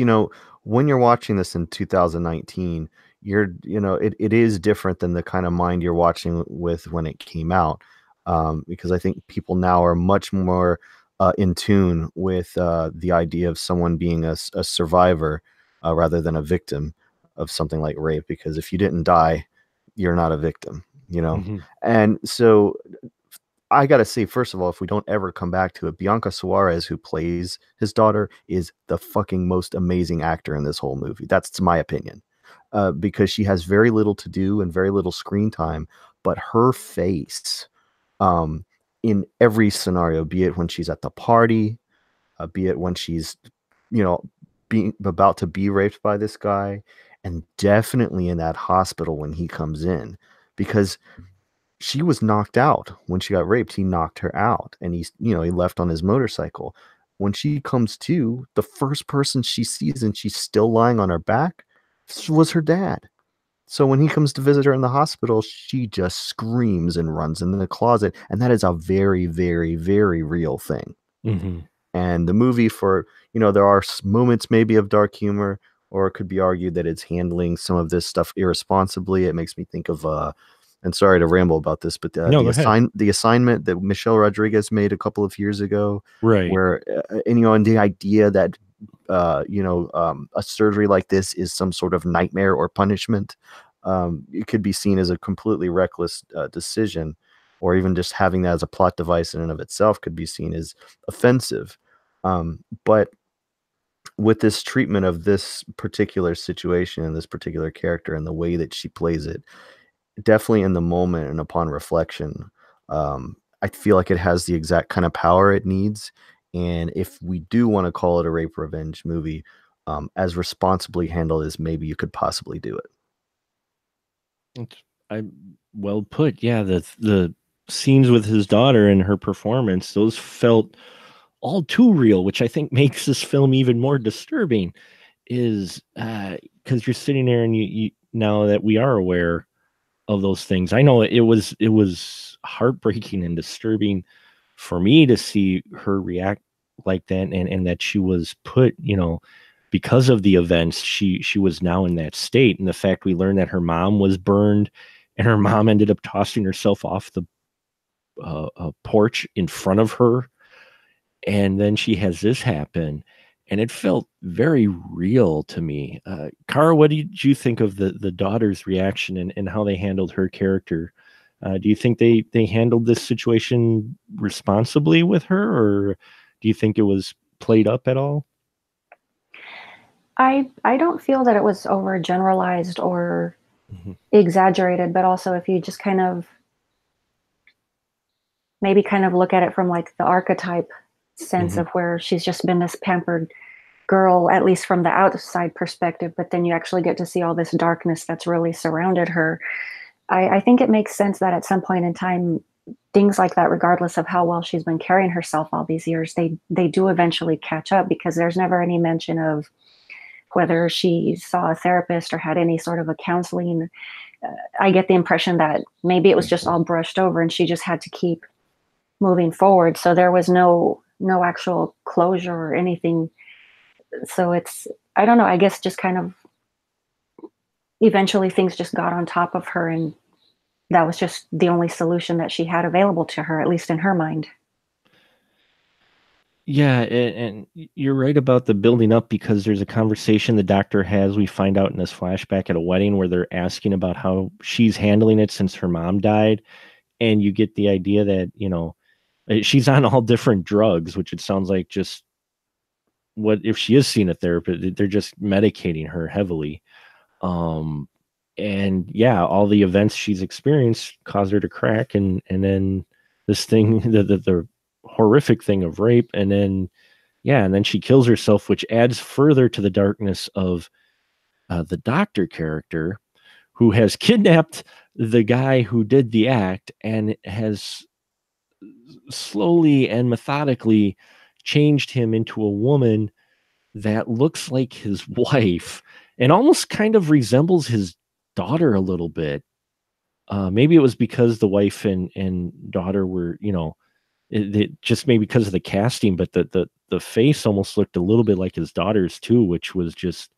when you're watching this in 2019, it is different than the kind of mind you're watching with when it came out. Because I think people now are much more in tune with the idea of someone being a survivor rather than a victim of something like rape. Because if you didn't die, you're not a victim, And so I got to say, first of all, if we don't ever come back to it, Bianca Suarez, who plays his daughter, is the fucking most amazing actor in this whole movie. That's my opinion. because she has very little to do and very little screen time, but her face in every scenario, be it when she's at the party, be it when she's, you know, being about to be raped by this guy, and definitely in that hospital when he comes in, because she was knocked out when she got raped. He knocked her out, and he left on his motorcycle. When she comes to, the first person she sees, and she's still lying on her back, was her dad. So when he comes to visit her in the hospital, she just screams and runs in the closet, and that is a very, very, very real thing. Mm-hmm. And the movie, for, there are moments maybe of dark humor, or it could be argued that it's handling some of this stuff irresponsibly. It makes me think of and sorry to ramble about this, but the assignment that Michelle Rodriguez made a couple of years ago, right? Where and the idea that a surgery like this is some sort of nightmare or punishment, it could be seen as a completely reckless decision, or even just having that as a plot device in and of itself could be seen as offensive. But with this treatment of this particular situation and this particular character and the way that she plays it, definitely in the moment and upon reflection, I feel like it has the exact kind of power it needs. And if we do want to call it a rape revenge movie, as responsibly handled as maybe you could possibly do it. Well put. Yeah, the scenes with his daughter and her performance, those felt all too real, which I think makes this film even more disturbing, is because you're sitting there and you now that we are aware of those things, I know it was heartbreaking and disturbing for me to see her react like that, and that she was put, because of the events, she was now in that state. And the fact we learned that her mom was burned, and her mom ended up tossing herself off the porch in front of her, and then she has this happen, and it felt very real to me. Cara, what did you think of the daughter's reaction and how they handled her character? Do you think they handled this situation responsibly with her, or do you think it was played up at all? I don't feel that it was overgeneralized or exaggerated, but also if you just kind of look at it from like the archetype sense of where she's just been this pampered girl, at least from the outside perspective, but then you actually get to see all this darkness that's really surrounded her. I think it makes sense that at some point in time, things like that, regardless of how well she's been carrying herself all these years, they do eventually catch up, because there's never any mention of whether she saw a therapist or had any sort of a counseling. I get the impression that maybe it was just all brushed over and she just had to keep moving forward. So there was no actual closure or anything. So it's, I don't know, I guess just kind of eventually things just got on top of her, and that was just the only solution that she had available to her, at least in her mind. Yeah, and you're right about the building up, because there's a conversation the doctor has, we find out in this flashback at a wedding, where they're asking about how she's handling it since her mom died. And you get the idea that, she's on all different drugs, which it sounds like just what if she is seeing a therapist, they're just medicating her heavily. And yeah, all the events she's experienced caused her to crack, and then this thing, the horrific thing of rape, and then she kills herself, which adds further to the darkness of the doctor character, who has kidnapped the guy who did the act and has slowly and methodically changed him into a woman that looks like his wife and almost kind of resembles his daughter a little bit. Maybe it was because the wife and daughter were, it just maybe because of the casting, but the face almost looked a little bit like his daughter's too, which was just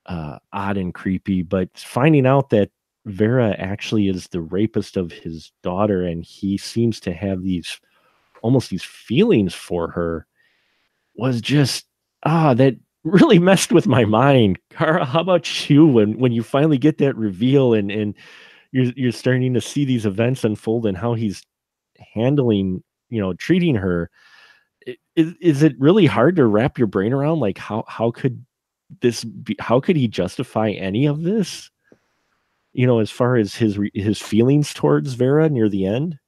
odd and creepy. But finding out that Vera actually is the rapist of his daughter, and he seems to have these feelings for her, was just that really messed with my mind. Cara, how about you when you finally get that reveal and you're starting to see these events unfold and how he's handling, treating her? Is it really hard to wrap your brain around? Like how could this be, how could he justify any of this? You know, as far as his feelings towards Vera near the end.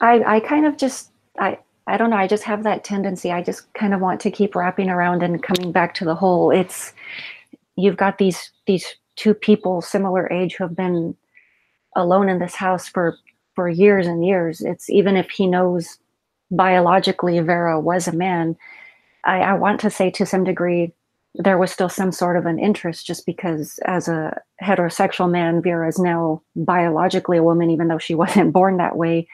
I kind of just I don't know, I just have that tendency. I just kind of want to keep wrapping around and coming back to the whole. It's you've got these two people similar age who have been alone in this house for years and years. It's even if he knows biologically Vera was a man, I want to say to some degree there was still some sort of an interest, just because as a heterosexual man, Vera is now biologically a woman, even though she wasn't born that way.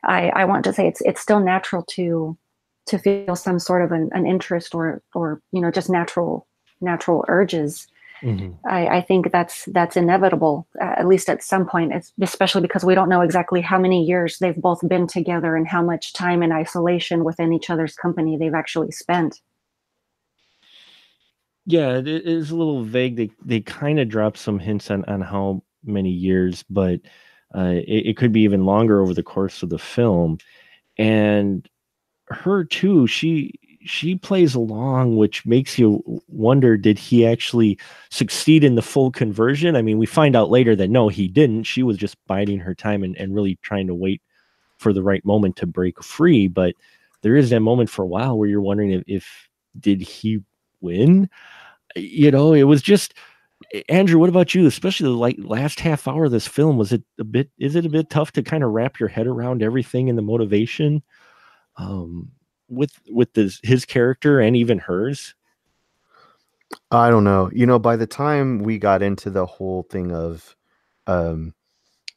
I want to say it's still natural to feel some sort of an interest or you know, just natural urges. Mm-hmm. I think that's inevitable, at least at some point. It's especially because we don't know exactly how many years they've both been together and how much time in isolation within each other's company they've actually spent. Yeah, it is a little vague. They kind of drop some hints on how many years, but it could be even longer over the course of the film. And her too, she plays along, which makes you wonder, did he actually succeed in the full conversion? I mean, we find out later that no, he didn't. She was just biding her time and really trying to wait for the right moment to break free. But there is that moment for a while where you're wondering if did he win? You know, it was just, Andrew, what about you? Especially the last half hour of this film, is it a bit tough to kind of wrap your head around everything and the motivation with his character and even hers? I don't know. You know, by the time we got into the whole thing of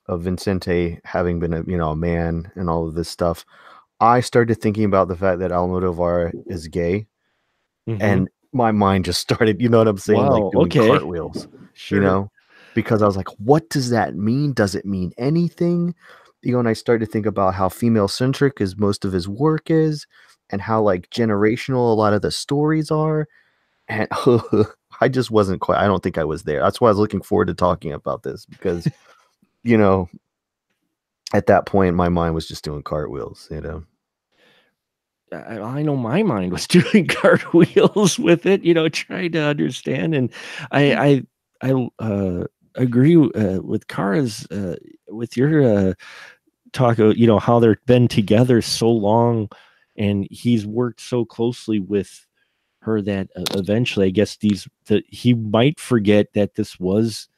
Vincente having been a man and all of this stuff, I started thinking about the fact that Almodovar is gay, and my mind just started, you know what I'm saying, wow, like doing cartwheels. Sure. You know, because I was like, what does that mean? Does it mean anything? You know, and I started to think about how female centric is most of his work is, and how like generational a lot of the stories are. And I just wasn't quite, I don't think I was there. That's why I was looking forward to talking about this, because, you know, at that point, my mind was just doing cartwheels, you know. I know my mind was doing cartwheels with it, you know, trying to understand. And I agree with Kara's, with your talk, you know, how they've been together so long and he's worked so closely with her that eventually, I guess he might forget that this was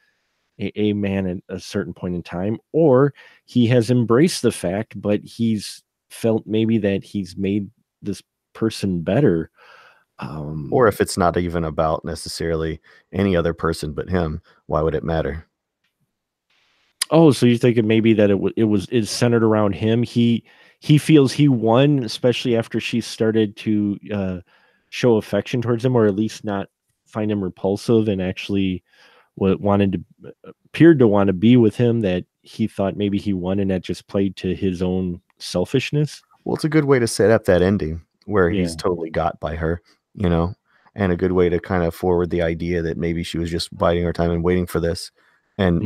a man at a certain point in time, or he has embraced the fact, but he's felt maybe that he's made this person better. Or if it's not even about necessarily any other person but him, why would it matter? Oh, so you're thinking maybe that it's centered around him. He feels he won, especially after she started to show affection towards him, or at least not find him repulsive, and actually appeared to want to be with him, that he thought maybe he won, and that just played to his own selfishness. Well, it's a good way to set up that ending where he's totally got by her, you know, and a good way to kind of forward the idea that maybe she was just biding her time and waiting for this, and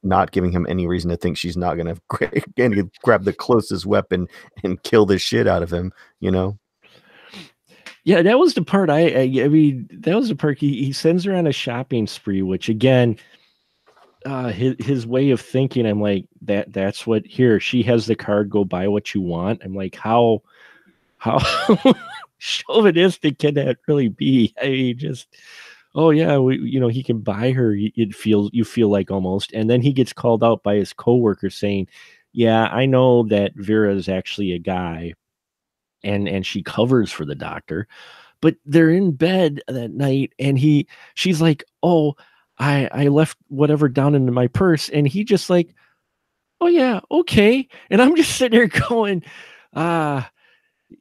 not giving him any reason to think she's not going to grab the closest weapon and kill the shit out of him, you know? Yeah, that was the part I mean, that was the part he sends her on a shopping spree, which again, his way of thinking, I'm like, that's what, here, she has the card, go buy what you want. I'm like, how chauvinistic can that really be? I mean, just, oh yeah, he can buy her. You feel like almost, and then he gets called out by his coworker saying, yeah, I know that Vera is actually a guy, and she covers for the doctor, but they're in bed that night, and she's like, oh, I left whatever down in my purse, and he just like, oh yeah, okay. And I'm just sitting there going,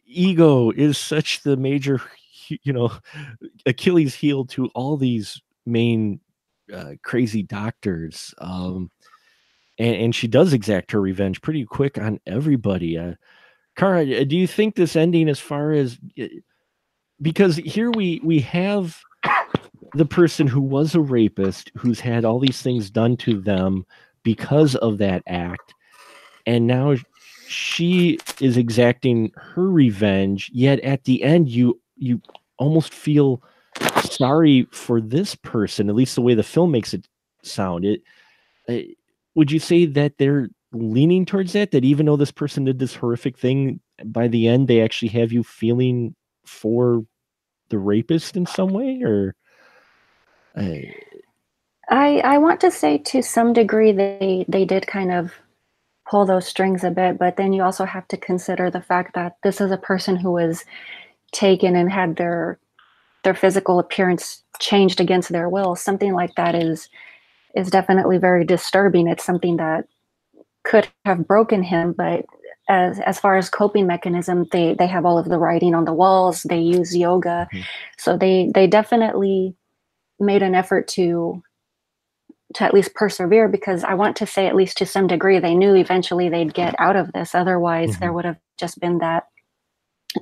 ego is such the major, Achilles heel to all these main crazy doctors. And she does exact her revenge pretty quick on everybody. Kara, do you think this ending, as far as, because here we have the person who was a rapist, who's had all these things done to them because of that act, and now she is exacting her revenge, yet at the end you almost feel sorry for this person, at least the way the film makes it sound. Would you say that they're leaning towards that even though this person did this horrific thing, by the end they actually have you feeling for the rapist in some way? Or I want to say to some degree they did kind of pull those strings a bit, but then you also have to consider the fact that this is a person who was taken and had their physical appearance changed against their will. Something like that is definitely very disturbing. It's something that could have broken him, but as far as coping mechanism, they have all of the writing on the walls. They use yoga, so they definitely made an effort to at least persevere, because I want to say, at least to some degree, they knew eventually they'd get out of this. Otherwise, there would have just been that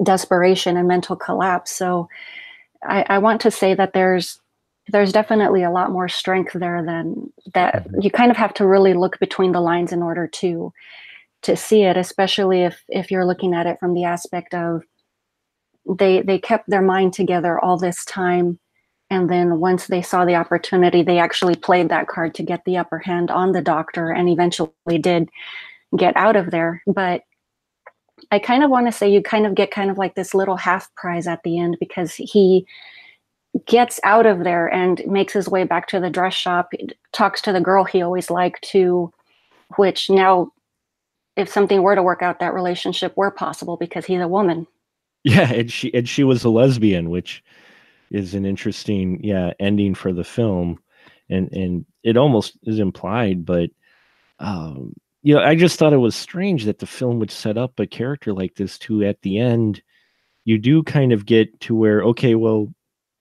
desperation and mental collapse. So I want to say that there's definitely a lot more strength there than that. You kind of have to really look between the lines in order to see it, especially if you're looking at it from the aspect of they kept their mind together all this time. And then once they saw the opportunity, they actually played that card to get the upper hand on the doctor and eventually did get out of there. But I kind of want to say you kind of get kind of like this little half prize at the end, because he gets out of there and makes his way back to the dress shop, talks to the girl he always liked to, which now, if something were to work out, that relationship were possible because he's a woman. Yeah, and she was a lesbian, which is an interesting ending for the film, and it almost is implied, but I just thought it was strange that the film would set up a character like this to, at the end, you do kind of get to where, okay, well,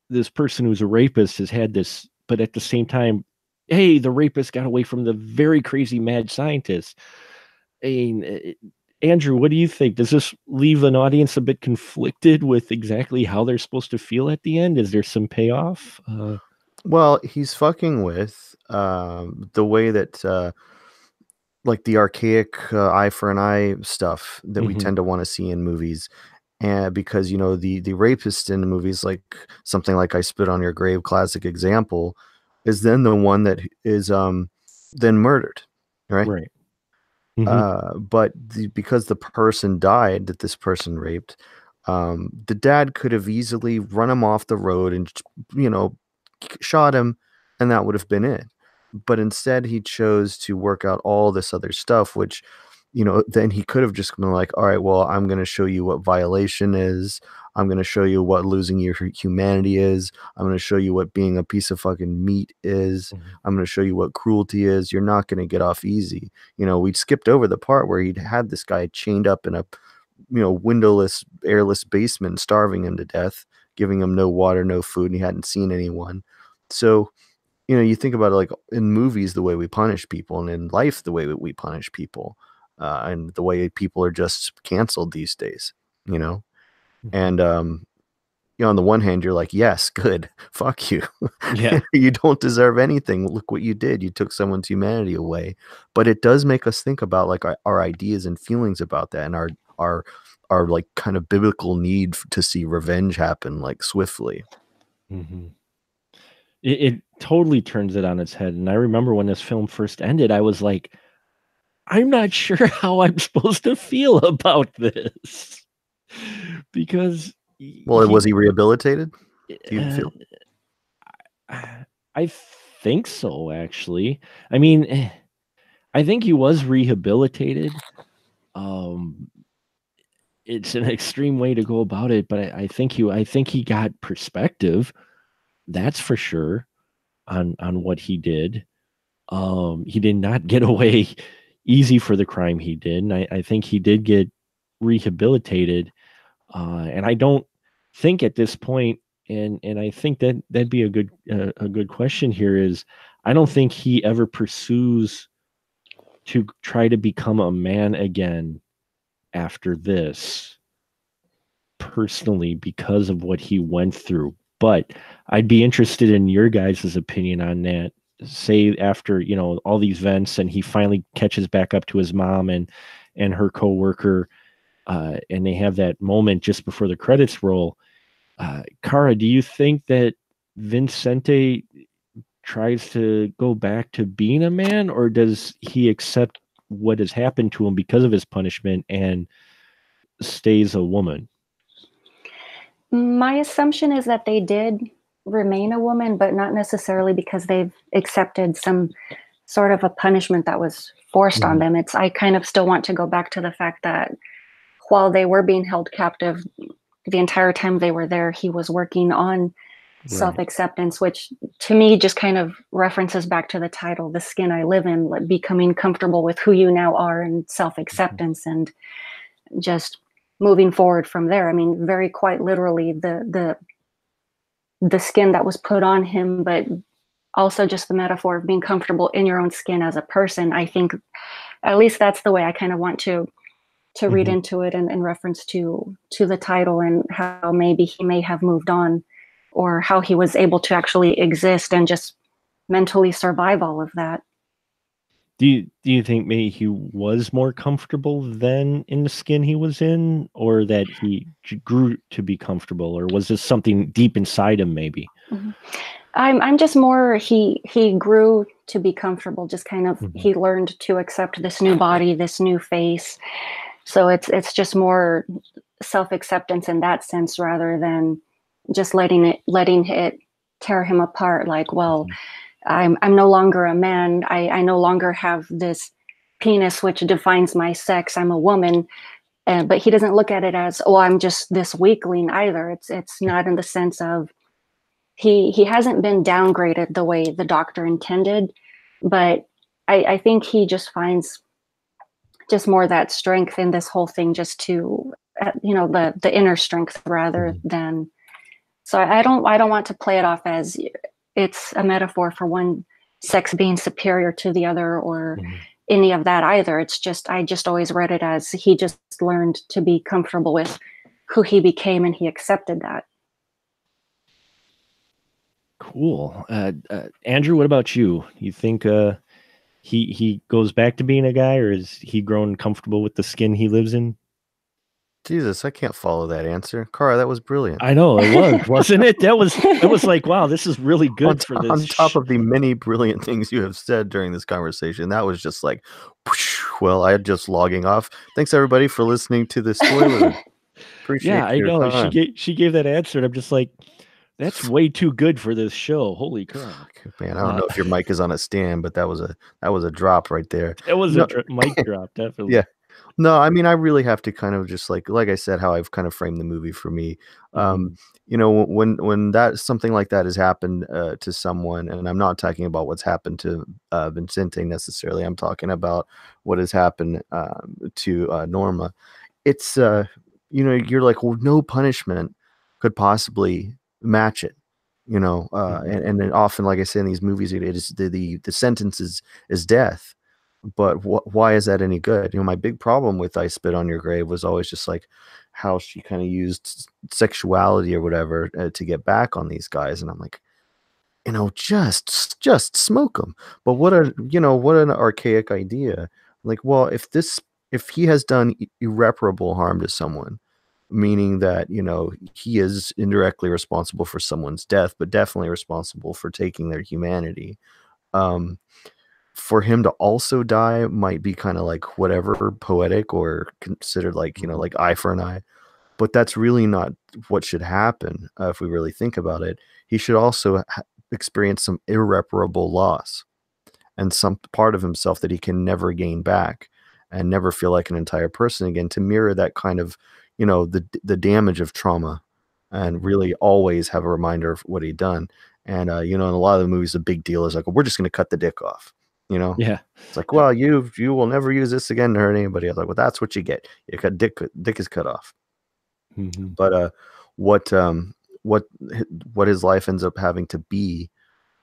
this person who's a rapist has had this, but at the same time, hey, the rapist got away from the very crazy mad scientist. I mean, Andrew, what do you think? Does this leave an audience a bit conflicted with exactly how they're supposed to feel at the end? Is there some payoff? Well, he's fucking with the way that like the archaic eye for an eye stuff that we tend to want to see in movies. And because, the rapist in the movies, like something like I Spit on Your Grave, classic example, is then the one that is then murdered, right? Right. But because the person died that this person raped, the dad could have easily run him off the road and, shot him, and that would have been it. But instead, he chose to work out all this other stuff, which, then he could have just been like, all right, well, I'm going to show you what violation is. I'm going to show you what losing your humanity is. I'm going to show you what being a piece of fucking meat is. I'm going to show you what cruelty is. You're not going to get off easy. We skipped over the part where he'd had this guy chained up in a, windowless, airless basement, starving him to death, giving him no water, no food, and he hadn't seen anyone. So, you think about it, like in movies, the way we punish people, and in life, the way that we punish people, and the way people are just canceled these days, and, on the one hand, you're like, yes, good. Fuck you. Yeah. You don't deserve anything. Look what you did. You took someone's humanity away. But it does make us think about like our ideas and feelings about that, and our like kind of biblical need to see revenge happen like swiftly. It totally turns it on its head. And I remember when this film first ended, I was like, I'm not sure how I'm supposed to feel about this. Because was he rehabilitated? Do you feel? I think so, actually. I mean, I think he was rehabilitated. It's an extreme way to go about it, but I think he got perspective. That's for sure on what he did. He did not get away easy for the crime he did, and I think he did get rehabilitated. And I don't think at this point, and I think that'd be a good question here, is I don't think he ever pursues to try to become a man again after this, personally, because of what he went through. But I'd be interested in your guys' opinion on that. Say after all these events, and he finally catches back up to his mom, and and her coworker, and they have that moment just before the credits roll. Kara, do you think that Vincente tries to go back to being a man, or does he accept what has happened to him because of his punishment and stays a woman? My assumption is that they did remain a woman, but not necessarily because they've accepted some sort of a punishment that was forced on them. I kind of still want to go back to the fact that while they were being held captive, the entire time they were there, he was working on self-acceptance, which to me just kind of references back to the title, The Skin I Live In, like becoming comfortable with who you now are and self-acceptance and just moving forward from there. I mean, very quite literally the skin that was put on him, but also just the metaphor of being comfortable in your own skin as a person. I think at least that's the way I kind of want to read into it in reference to the title and how maybe he may have moved on, or how he was able to actually exist and just mentally survive all of that. Do you think maybe he was more comfortable then in the skin he was in, or that he grew to be comfortable, or was this something deep inside him maybe? I'm just more he grew to be comfortable, just kind of he learned to accept this new body, this new face. So it's just more self-acceptance in that sense rather than just letting it tear him apart, like, well, I'm no longer a man. I no longer have this penis which defines my sex. I'm a woman. But he doesn't look at it as, oh, I'm just this weakling either. It's not in the sense of he hasn't been downgraded the way the doctor intended. But I think he just finds just more that strength in this whole thing, just to, the inner strength rather than. So I don't want to play it off as it's a metaphor for one sex being superior to the other or any of that either. It's just, I just always read it as he just learned to be comfortable with who he became and he accepted that. Cool. Andrew, what about you? You think he goes back to being a guy, or is he grown comfortable with the skin he lives in? Jesus, I can't follow that answer. Kara, that was brilliant. I know it was, wasn't it? That was like, wow, this is really good for this. On top of the many brilliant things you have said during this conversation, that was just like, well, I'm just logging off. Thanks everybody for listening to this spoiler. Appreciate yeah, I know. time. She gave that answer, and I'm just like, that's way too good for this show. Holy crap, man! I don't know if your mic is on a stand, but that was a drop right there. It was a mic drop, definitely. Yeah. No, I mean, I really have to kind of just like I said, how I've kind of framed the movie for me. When that something like that has happened to someone, and I'm not talking about what's happened to Vincente necessarily. I'm talking about what has happened to Norma. It's you're like, well, no punishment could possibly match it. And then often, like I say in these movies, it is the sentence is death. But why is that any good? My big problem with I Spit on Your Grave was always just like how she kind of used sexuality or whatever to get back on these guys. And I'm like, just smoke them. But what an archaic idea. Like, well, if he has done irreparable harm to someone, meaning that, he is indirectly responsible for someone's death, but definitely responsible for taking their humanity. For him to also die might be kind of like whatever, poetic or considered like, like eye for an eye, but that's really not what should happen. If we really think about it, he should also experience some irreparable loss and some part of himself that he can never gain back and never feel like an entire person again, to mirror that kind of, the damage of trauma, and really always have a reminder of what he'd done. And, in a lot of the movies, the big deal is like, well, we're just going to cut the dick off. Yeah, it's like, well, you will never use this again to hurt anybody. I was like, well, that's what you get. You cut dick is cut off. But what his life ends up having to be,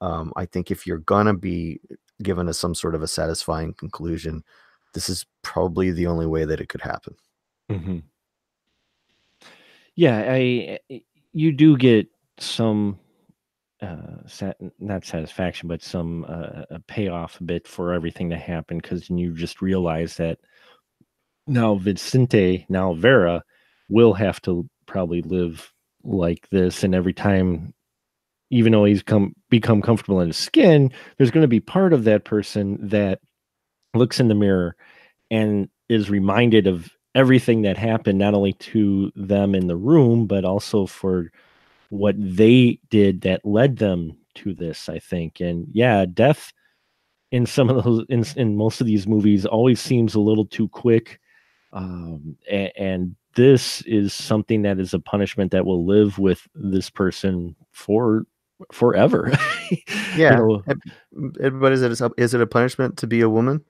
I think if you're gonna be given some sort of a satisfying conclusion, this is probably the only way that it could happen. Yeah, you do get some not satisfaction, but some a payoff a bit for everything that happened, because you just realize that Now Vicente, now Vera, will have to probably live like this, and every time, even though he's become comfortable in his skin, there's going to be part of that person that looks in the mirror and is reminded of everything that happened, not only to them in the room, but also for what they did that led them to this, I think. And yeah, death in some of those, in most of these movies, always seems a little too quick. And this is something that is a punishment that will live with this person for forever. Yeah, You know, but is it a punishment to be a woman?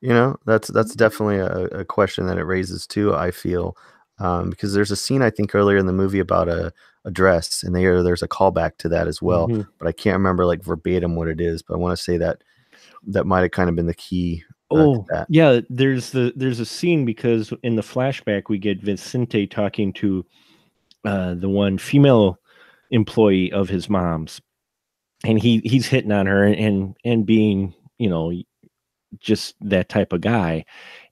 You know, that's definitely a question that it raises too. I feel because there's a scene I think earlier in the movie about a dress, and there's a callback to that as well. mhm. But I can't remember like verbatim what it is. But I want to say that that might have kind of been the key to Oh, that. yeah, there's a scene because in the flashback we get Vicente talking to the one female employee of his mom's, and he's hitting on her and being, just that type of guy.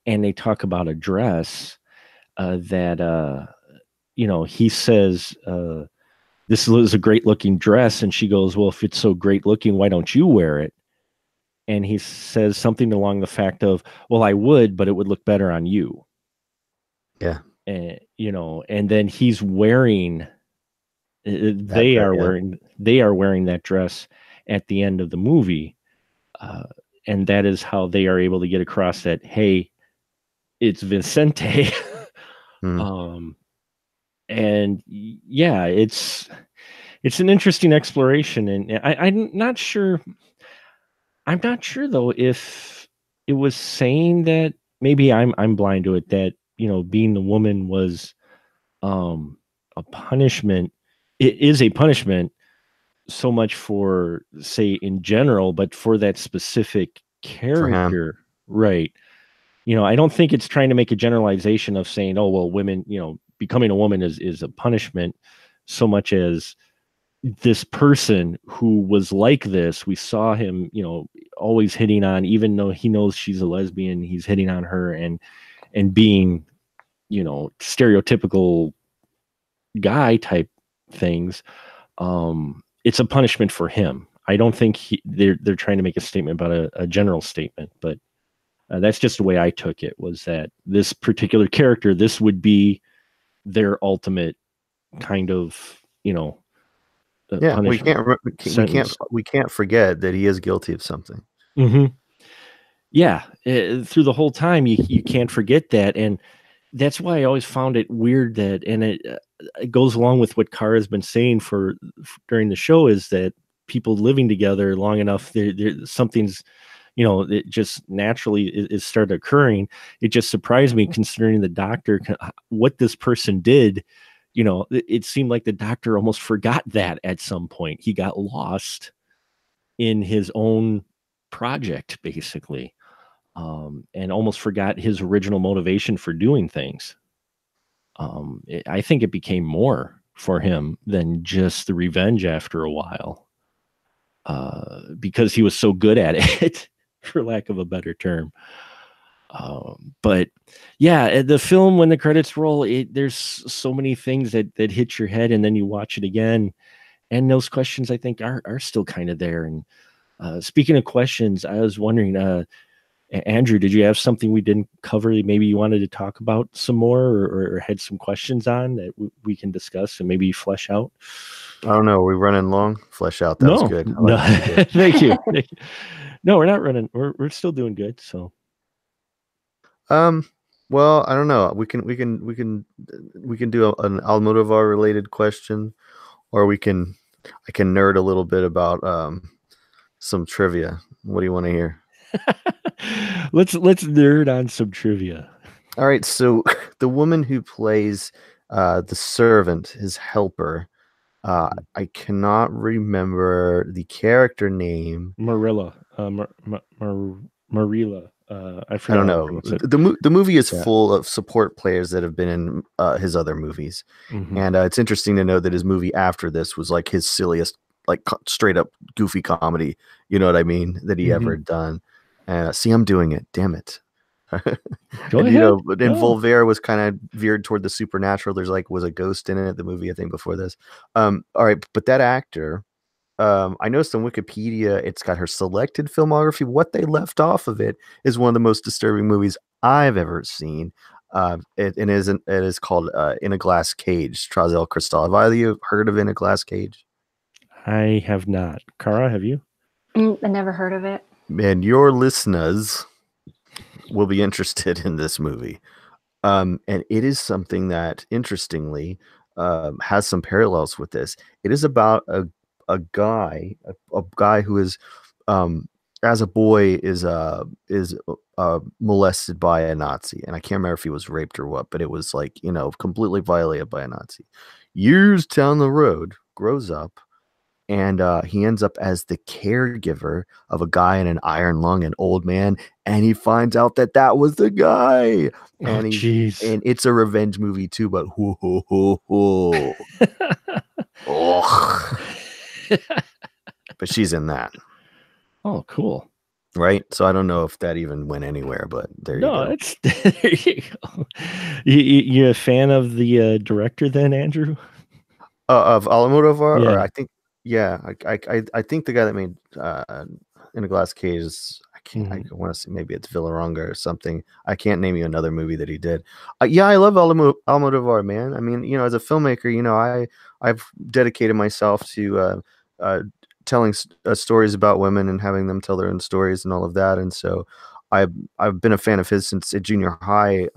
And they talk about a dress that he says this is a great looking dress, and she goes, well, if it's so great looking, why don't you wear it? And he says something along the fact of, well, I would, but it would look better on you. Yeah, And and then he's wearing they dress, are yeah. wearing that dress at the end of the movie, and that is how they are able to get across that, hey, it's Vicente. Mhm. And yeah, it's an interesting exploration, and I'm not sure though if it was saying that, maybe I'm blind to it, that being the woman was a punishment. It is a punishment, so much for, say, in general, but for that specific For him. character, right? I don't think it's trying to make a generalization of saying, oh well, women, becoming a woman is a punishment, so much as this person who was like this, we saw him, always hitting on, even though he knows she's a lesbian, he's hitting on her and being, stereotypical guy type things. It's a punishment for him. I don't think they're trying to make a statement about a general statement, but that's just the way I took it, was that this particular character, this would be their ultimate kind of, Yeah, punishment sentence. we can't forget that he is guilty of something. Mm-hmm. Yeah, through the whole time, you can't forget that, and that's why I always found it weird that, and it goes along with what Cara has been saying during the show, is that people living together long enough, something's, it just naturally is started occurring. It just surprised me, considering the doctor, what this person did. It seemed like the doctor almost forgot that at some point. He got lost in his own project, basically, and almost forgot his original motivation for doing things. I think it became more for him than just the revenge after a while, because he was so good at it, for lack of a better term. But yeah, the film, when the credits roll, there's so many things that hit your head, and then you watch it again, and those questions, I think, are still kind of there. And speaking of questions, I was wondering, Andrew, did you have something we didn't cover that maybe you wanted to talk about some more, or had some questions on that we can discuss and maybe flesh out? I don't know. Are we running long? Flesh out. That was good. No. Thank you. Thank you. No, we're not running. We're still doing good. So, well, I don't know. We can do an Almodovar related question, or I can nerd a little bit about some trivia. What do you want to hear? let's nerd on some trivia. All right. So the woman who plays the servant, his helper, I cannot remember the character name. Marilla. Marilla. I don't know. The movie is full of support players that have been in his other movies. Mm-hmm. And it's interesting to know that his movie after this was like his silliest, like straight up goofy comedy. You know what I mean? That he ever done. See, I'm doing it. Damn it. Go And ahead. but then No. Volvaire was kind of veered toward the supernatural. There's was a ghost in it, the movie I think before this. All right, but that actor, I noticed on Wikipedia it's got her selected filmography. What they left off of it is one of the most disturbing movies I've ever seen. It is called In a Glass Cage. Trazel Cristal. Have either of you heard of In a Glass Cage? I have not. Cara, have you? I never heard of it. Man, your listeners will be interested in this movie. And it is something that, interestingly, has some parallels with this. It is about a guy who is, as a boy, is molested by a Nazi, and I can't remember if he was raped or what, but it was completely violated by a Nazi. Years down the road, grows up. And he ends up as the caregiver of a guy in an iron lung, an old man, and he finds out that was the guy. And and it's a revenge movie too, but but she's in that. Oh, cool. Right? So I don't know if that even went anywhere, but there you go. There you go. You a fan of the director then, Andrew? Of Almodovar? Yeah. Or I think, yeah, I think the guy that made In a Glass Cage is, I want to say maybe it's Villaronga or something. I can't name you another movie that he did. Yeah, I love Almodovar, man. I mean, as a filmmaker, I've dedicated myself to telling stories about women and having them tell their own stories and all of that. And so I've been a fan of his since at junior high.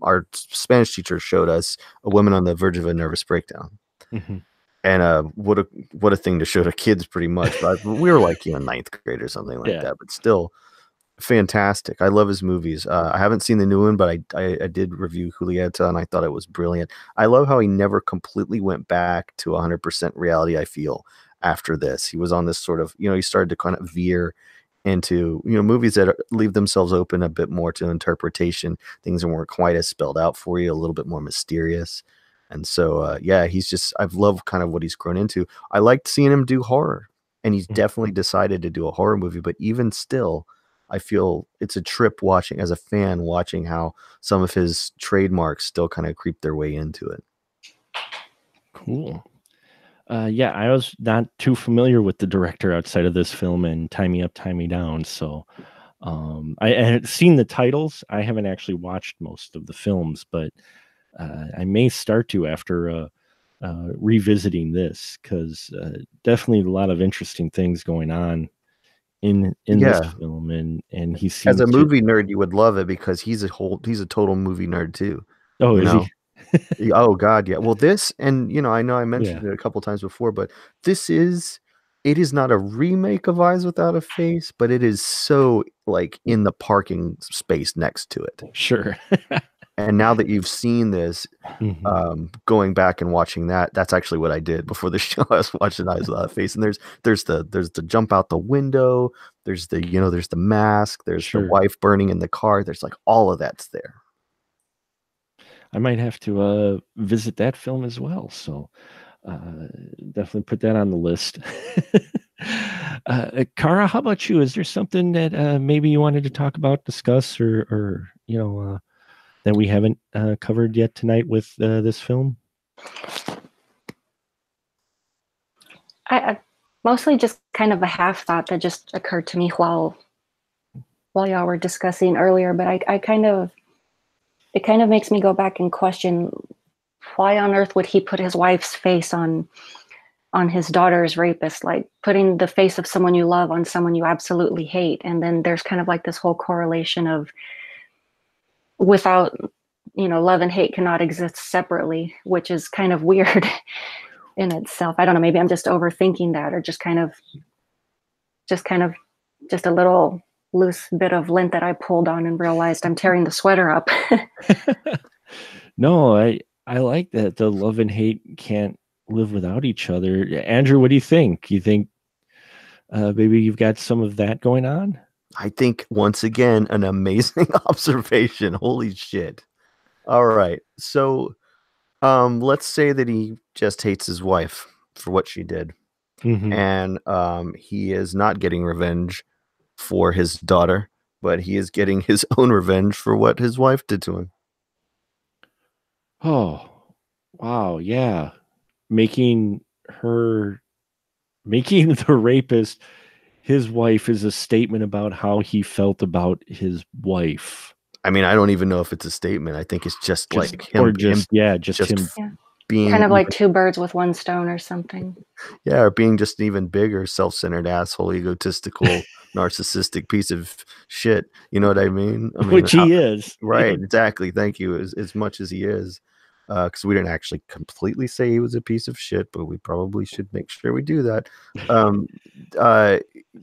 Our Spanish teacher showed us A Woman on the Verge of a Nervous Breakdown. Mm-hmm. And what a thing to show to kids, pretty much. But we were like ninth grade or something like that. But still, fantastic. I love his movies. I haven't seen the new one, but I did review Julieta, and I thought it was brilliant. I love how he never completely went back to 100% reality. I feel after this, he was on this sort of, he started to kind of veer into movies that leave themselves open a bit more to interpretation. Things that weren't quite as spelled out for you, a little bit more mysterious. And so, I've loved kind of what he's grown into. I liked seeing him do horror, and he's definitely decided to do a horror movie. But even still, I feel it's a trip as a fan, watching how some of his trademarks still kind of creep their way into it. Cool. I was not too familiar with the director outside of this film and Tie Me Up, Tie Me Down. So I had seen the titles. I haven't actually watched most of the films, but I may start to after revisiting this, because definitely a lot of interesting things going on in this film, and he seems, as a movie nerd, you would love it, because he's a total movie nerd too. Oh, is he? Oh God, yeah. Well, this, and I know I mentioned it a couple times before, but it is not a remake of Eyes Without a Face, but it is so in the parking space next to it. Sure. And now that you've seen this, going back and watching that's actually what I did before the show. I was watching Eyes Without a Face, and there's the jump out the window, there's the there's the mask, there's the wife burning in the car, there's all of that's there. I might have to visit that film as well. So definitely put that on the list. Cara, how about you? Is there something that maybe you wanted to talk about, discuss, or that we haven't covered yet tonight with this film? I mostly just kind of a half thought that just occurred to me while y'all were discussing earlier, but it kind of makes me go back and question, why on earth would he put his wife's face on his daughter's rapist, putting the face of someone you love on someone you absolutely hate. And then there's kind of this whole correlation of, without, love and hate cannot exist separately, which is kind of weird in itself. I don't know, maybe I'm just overthinking that, or just a little loose bit of lint that I pulled on and realized I'm tearing the sweater up. No, I like that. The love and hate can't live without each other. Andrew, what do you think? You think maybe you've got some of that going on? I think, once again, an amazing observation. Holy shit. All right. So let's say that he just hates his wife for what she did. And he is not getting revenge for his daughter. but he is getting his own revenge for what his wife did to him. Oh, wow. Yeah. Making the rapist his wife is a statement about how he felt about his wife. I mean, I don't even know if it's a statement. I think it's just like him, just him being kind of like two birds with one stone or something. Yeah, or being just an even bigger self-centered asshole, egotistical, narcissistic piece of shit. You know what I mean? Which he is. Right, exactly. Thank you. As much as he is. Because we didn't actually completely say he was a piece of shit, but we probably should make sure we do that.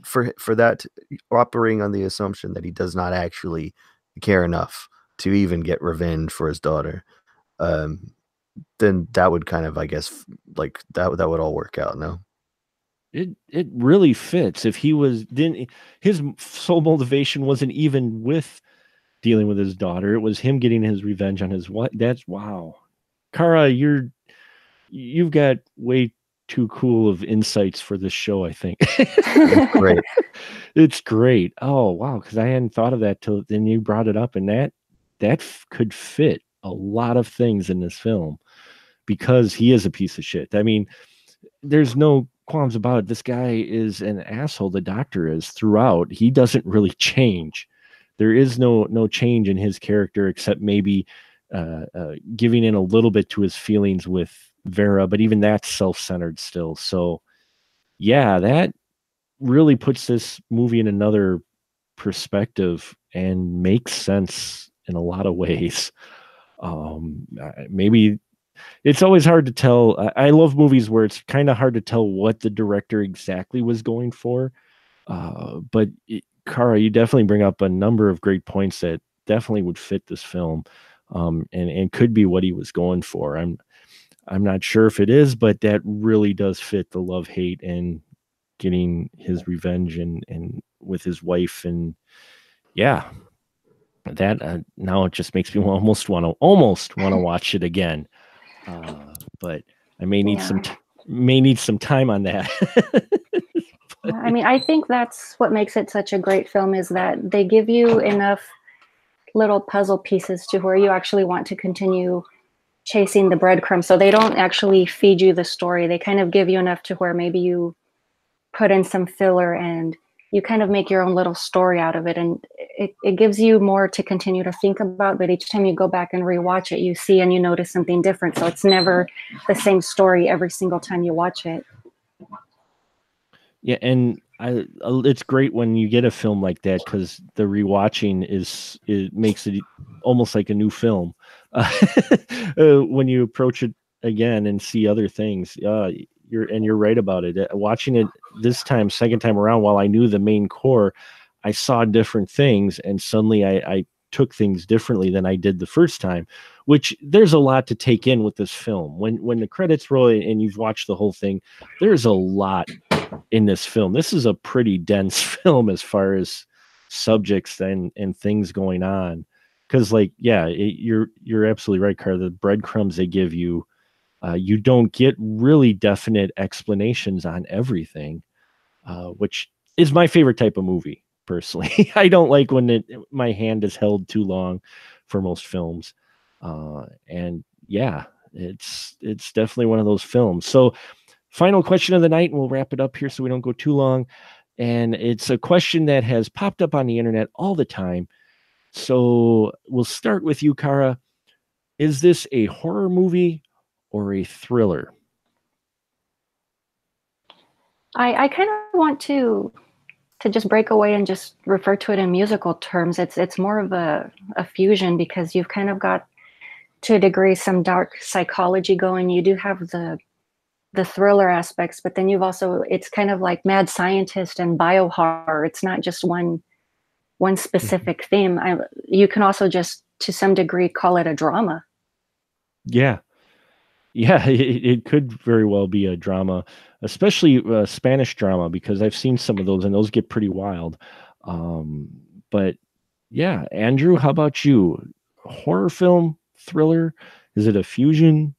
For that, operating on the assumption that he does not actually care enough to even get revenge for his daughter, then that would kind of, I guess, like that would all work out. No, it really fits. If he was didn't his sole motivation wasn't even with dealing with his daughter, it was him getting his revenge on his wife. That's wow. Kara, you've got way too cool of insights for this show, I think. That's great. It's great. Oh wow, because I hadn't thought of that till then you brought it up, and that could fit a lot of things in this film because he is a piece of shit. I mean, there's no qualms about it. This guy is an asshole. The doctor is throughout. He doesn't really change. There is no change in his character except maybe giving in a little bit to his feelings with Vera, but even that's self-centered still. So yeah, that really puts this movie in another perspective and makes sense in a lot of ways. Maybe it's always hard to tell. I love movies where it's kind of hard to tell what the director exactly was going for. But Kara, you definitely bring up a number of great points that definitely would fit this film, and could be what he was going for. I'm not sure if it is, but that really does fit the love hate and getting his revenge and with his wife. And yeah, that now it just makes me almost want to watch it again. But I may need some time on that. I mean, I think that's what makes it such a great film is that they give you enough little puzzle pieces to where you actually want to continue chasing the breadcrumbs. So they don't actually feed you the story. They kind of give you enough to where maybe you put in some filler and you kind of make your own little story out of it. And it gives you more to continue to think about. But each time you go back and rewatch it, you see and you notice something different. So it's never the same story every single time you watch it. Yeah, and it's great when you get a film like that because the rewatching it makes it almost like a new film. When you approach it again and see other things, you're right about it. Watching it this time, second time around, while I knew the main core, I saw different things, and suddenly I took things differently than I did the first time. Which there's a lot to take in with this film. When the credits roll and you've watched the whole thing, there's a lot in this film. This is a pretty dense film as far as subjects and things going on. Because you're absolutely right, Carl. The breadcrumbs they give you, you don't get really definite explanations on everything, which is my favorite type of movie personally. I don't like when my hand is held too long for most films, and yeah, it's definitely one of those films. So final question of the night, and we'll wrap it up here so we don't go too long. And it's a question that has popped up on the internet all the time. So we'll start with you, Kara. Is this a horror movie or a thriller? I kind of want to just break away and just refer to it in musical terms. It's more of a fusion because you've kind of got, to a degree, some dark psychology going. You do have the thriller aspects, but then you've also, it's kind of like mad scientist and bio horror. It's not just one specific theme. You can also just to some degree call it a drama. Yeah, it could very well be a drama, especially Spanish drama, because I've seen some of those and those get pretty wild. But yeah, Andrew, how about you? Horror film, thriller? Is it a fusion?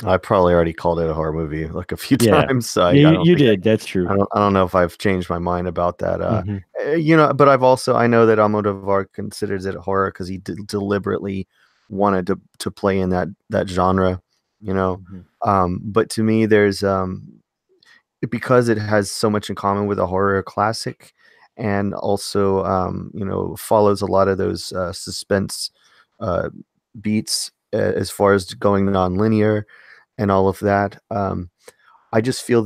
I probably already called it a horror movie like a few Yeah. times. So Yeah, I don't you think did. That's true. I don't know if I've changed my mind about that. Hmm. But I know that Almodovar considers it horror because he deliberately wanted to play in that genre, you know. Hmm. But to me, there's because it has so much in common with a horror classic, and also follows a lot of those suspense uh, beats as far as going non-linear and all of that. I just feel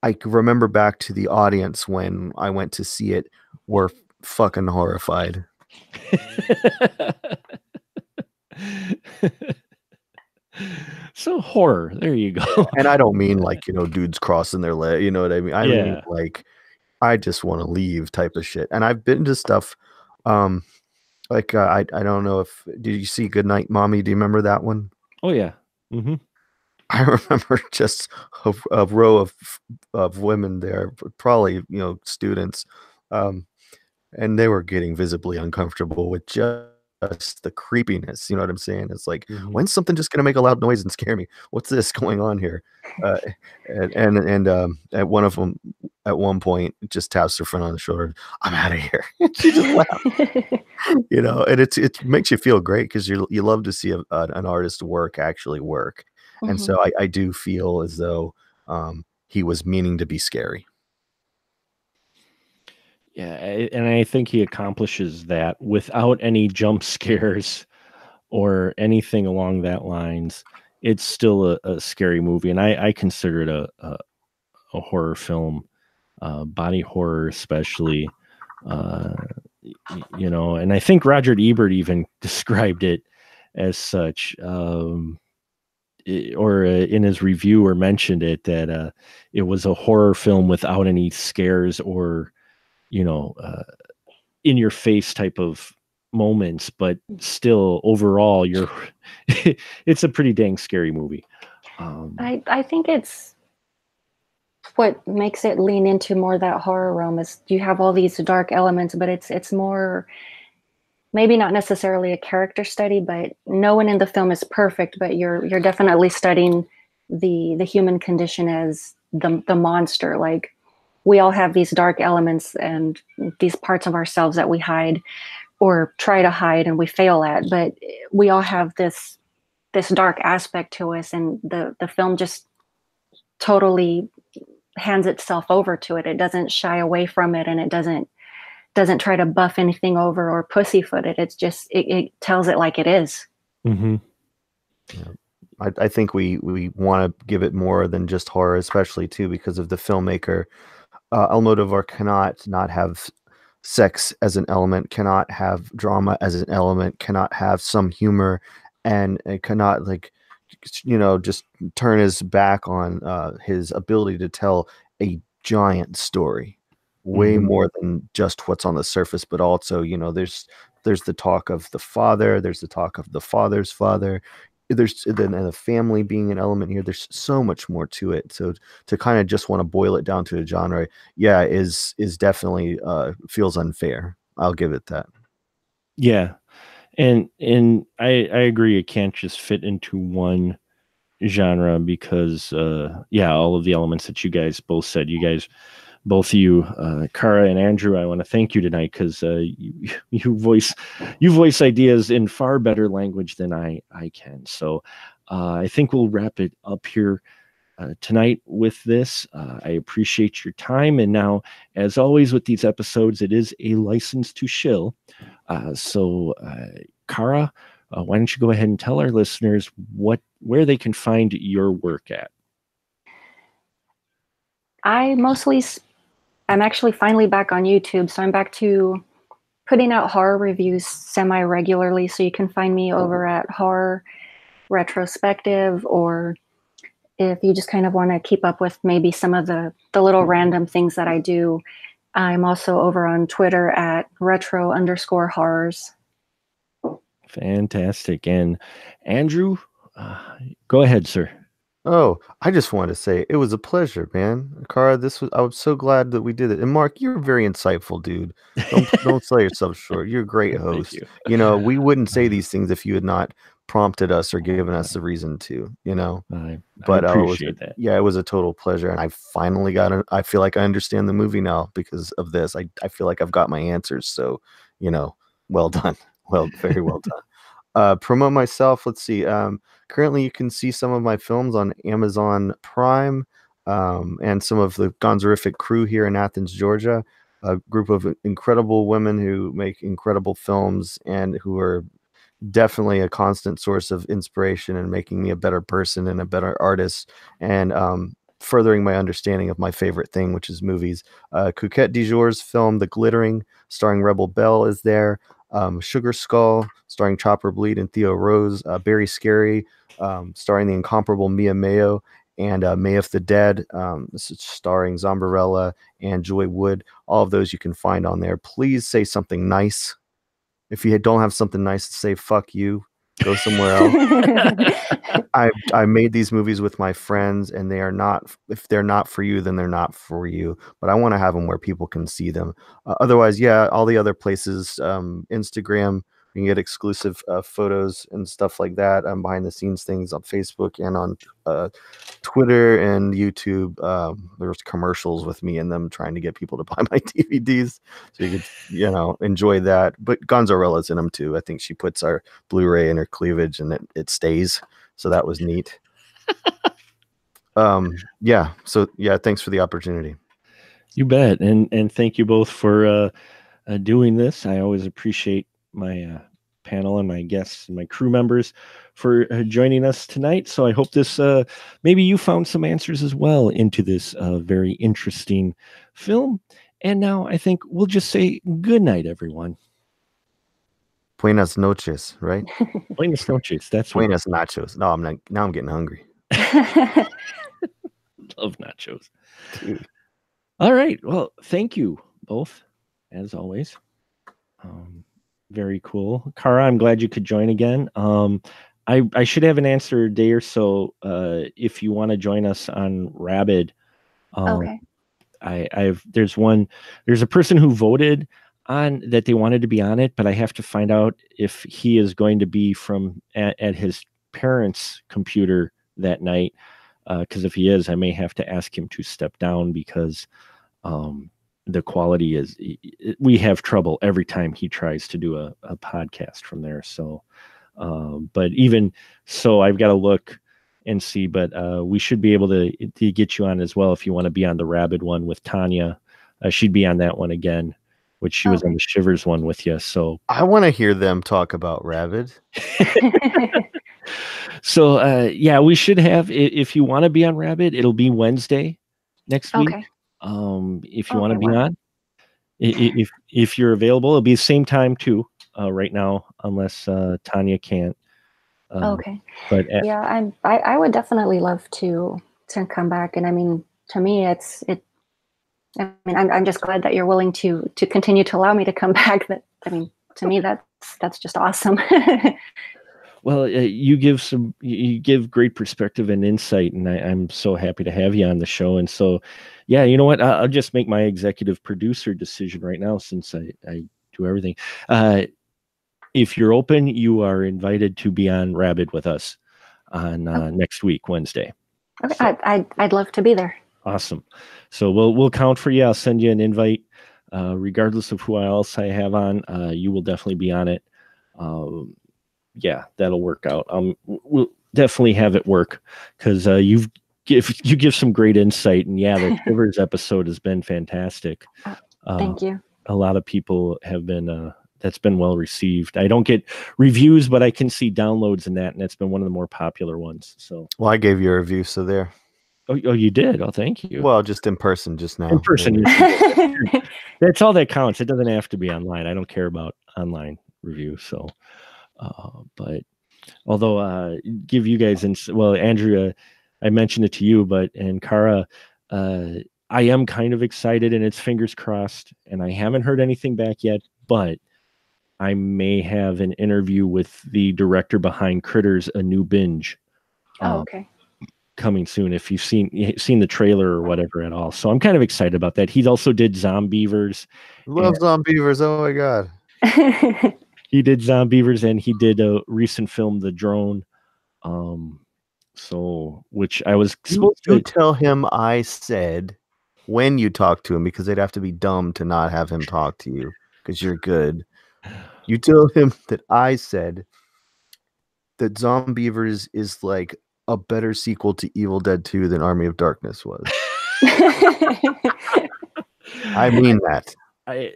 I can remember back to the audience when I went to see it were fucking horrified. So horror. There you go. And I don't mean like, dudes crossing their leg, you know what I mean? I mean Yeah. like I just want to leave type of shit. And I've been to stuff I don't know if did you see Goodnight Mommy? Do you remember that one? Oh yeah. Hmm. I remember just a row of women there, probably students, and they were getting visibly uncomfortable with just the creepiness. You know what I'm saying? It's like, Hmm. when's something just gonna make a loud noise and scare me? What's this going on here? Uh, and at one of them, at one point, just taps her friend on the shoulder. I'm out of here. She just laughed. And it makes you feel great because you love to see an artist actually work. And Mhm. so I do feel as though he was meaning to be scary. Yeah, and I think he accomplishes that without any jump scares or anything along that lines. It's still a scary movie, and I consider it a horror film, body horror especially. Uh, and I think Roger Ebert even described it as such, or in his review, or mentioned it that it was a horror film without any scares or in your face type of moments, but still overall it's a pretty dang scary movie. I think it's what makes it lean into more that horror realm is you have all these dark elements, but it's more maybe not necessarily a character study, but no one in the film is perfect, but you're definitely studying the human condition as the monster. Like we all have these dark elements and these parts of ourselves that we hide or try to hide and we fail at, but we all have this dark aspect to us, and the film just totally hands itself over to it. It doesn't shy away from it, and it doesn't try to buff anything over or pussyfoot it. It's just it tells it like it is. Mm-hmm. Yeah. I think we want to give it more than just horror, especially too because of the filmmaker. Almodovar cannot not have sex as an element, cannot have drama as an element, cannot have some humor, and it cannot just turn his back on his ability to tell a giant story, way Mm-hmm. more than just what's on the surface. But also, there's the talk of the father, there's the talk of the father's father, there's then the family being an element here. There's so much more to it. So to kind of just want to boil it down to a genre, yeah, is definitely feels unfair. I'll give it that. Yeah, and I agree. It can't just fit into one genre because all of the elements that you guys both said. Both of you, Kara and Andrew, I want to thank you tonight because you voice ideas in far better language than I can. So I think we'll wrap it up here tonight with this. I appreciate your time, and now, as always with these episodes, it is a license to shill. So Kara, why don't you go ahead and tell our listeners where they can find your work at? I'm actually finally back on YouTube, so I'm back to putting out horror reviews semi-regularly. So you can find me over at Horror Retrospective, or if you just kind of want to keep up with maybe some of the little random things that I do, I'm also over on Twitter at retro_horrors. Fantastic. And Andrew, go ahead, sir. Oh, I just wanted to say it was a pleasure, man. Kara, I was so glad that we did it. And Mark, you're a very insightful dude. Don't sell yourself short. You're a great host. Thank you. We wouldn't say these things if you had not prompted us or given us a reason to, you know. I But appreciate that. yeah, it was a total pleasure, and I finally I feel like I understand the movie now because of this. I feel like I've got my answers. So, you know, well done. Well, very well done. Promote myself. Let's see. Currently, you can see some of my films on Amazon Prime, and some of the Gonzorific crew here in Athens, Georgia. A group of incredible women who make incredible films and who are definitely a constant source of inspiration and making me a better person and a better artist, and furthering my understanding of my favorite thing, which is movies. Coquette Dijour's film The Glittering, starring Rebel Bell, is there. Sugar Skull, starring Chopper Bleed and Theo Rose. Barry Scary, starring the incomparable Mia Mayo, and May of the Dead, this is starring Zombarella and Joy Wood. All of those you can find on there. Please say something nice. If you don't have something nice to say, fuck you. Go somewhere else. I made these movies with my friends, and they are not. If they're not for you, then they're not for you. But I want to have them where people can see them. Otherwise, yeah, all the other places, Instagram, you can get exclusive photos and stuff like that, behind the scenes things on Facebook and on Twitter and YouTube. There's commercials with me in them trying to get people to buy my DVDs, so you could, you know, enjoy that. But Gonzarella's in them too. I think she puts our Blu-ray in her cleavage and it stays. So that was neat. Yeah. So yeah, thanks for the opportunity. You bet, and thank you both for doing this. I always appreciate my panel and my guests and my crew members for joining us tonight. So I hope this maybe you found some answers as well into this very interesting film. And now I think we'll just say good night, everyone. Buenas noches, right? Buenas noches. That's what. Buenas nachos. No, I'm not. Now I'm getting hungry. Love nachos. Dude. All right. Well, thank you both, as always. Very cool. Kara, I'm glad you could join again. I should have an answer a day or so if you want to join us on Rabid. Okay. There's a person who voted on that they wanted to be on it, but I have to find out if he is going to be at his parents' computer that night. Because if he is, I may have to ask him to step down because the quality is, we have trouble every time he tries to do a podcast from there. So, but even so, I've got to look and see, but we should be able to get you on as well if you want to be on the Rabid one with Tanya. She'd be on that one again, which she was on the Shivers one with you. So I want to hear them talk about Rabid. So yeah, we should have, if you want to be on Rabid, it'll be Wednesday next week. If you want to be on, if you're available, it'll be the same time too right now, unless Tanya can't. Okay. But yeah, I would definitely love to come back. And I mean, to me, I mean, I'm just glad that you're willing to continue to allow me to come back. That, I mean, to me, that's just awesome. Well, you give great perspective and insight, and I'm so happy to have you on the show. And so, yeah, you know what? I'll just make my executive producer decision right now, since I do everything. If you're open, you are invited to be on Rabid with us on next week, Wednesday. Okay, so, I'd love to be there. Awesome. So we'll count for you. I'll send you an invite, regardless of who else I have on. You will definitely be on it. Yeah, that'll work out. We'll definitely have it work, because you give some great insight, and yeah, the Shivers episode has been fantastic. Thank you. A lot of people have been that's been well received. I don't get reviews, but I can see downloads in that, and it's been one of the more popular ones. So, well, I gave you a review, so there. Oh, you did? Oh, thank you. Well, just in person, just now. In person, that's all that counts. It doesn't have to be online. I don't care about online reviews. So. But although give you guys, well, Andrea, I mentioned it to you, and Kara, I am kind of excited, and it's fingers crossed, and I haven't heard anything back yet, but I may have an interview with the director behind Critters: A New Binge. Okay. Coming soon, if you've seen the trailer or whatever at all. So I'm kind of excited about that. He also did Zombievers. Love Zombievers. Oh my God. he did Zombievers, and he did a recent film, The Drone. So which I was supposed You to tell him I said when you talk to him, because they'd have to be dumb to not have him talk to you because you're good. You tell him that I said that Zombievers is like a better sequel to Evil Dead 2 than Army of Darkness was. I mean that. I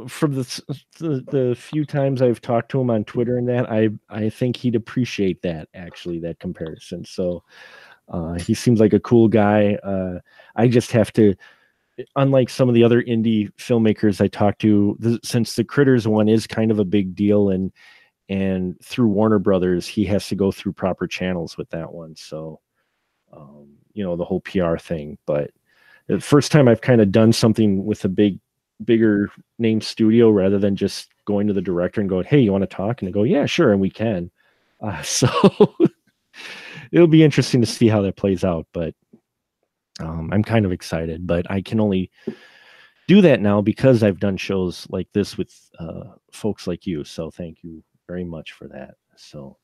from the few times I've talked to him on Twitter and that, I think he'd appreciate that, actually, that comparison. So he seems like a cool guy. I just have to, unlike some of the other indie filmmakers I talked to, since the Critters one is kind of a big deal, and through Warner Brothers, he has to go through proper channels with that one. So, the whole PR thing. But the first time I've kind of done something with a bigger name studio, rather than just going to the director and going, "Hey, you want to talk?" And they go, "Yeah, sure," and we can. So it'll be interesting to see how that plays out. But I'm kind of excited. But I can only do that now because I've done shows like this with folks like you. So thank you very much for that. So,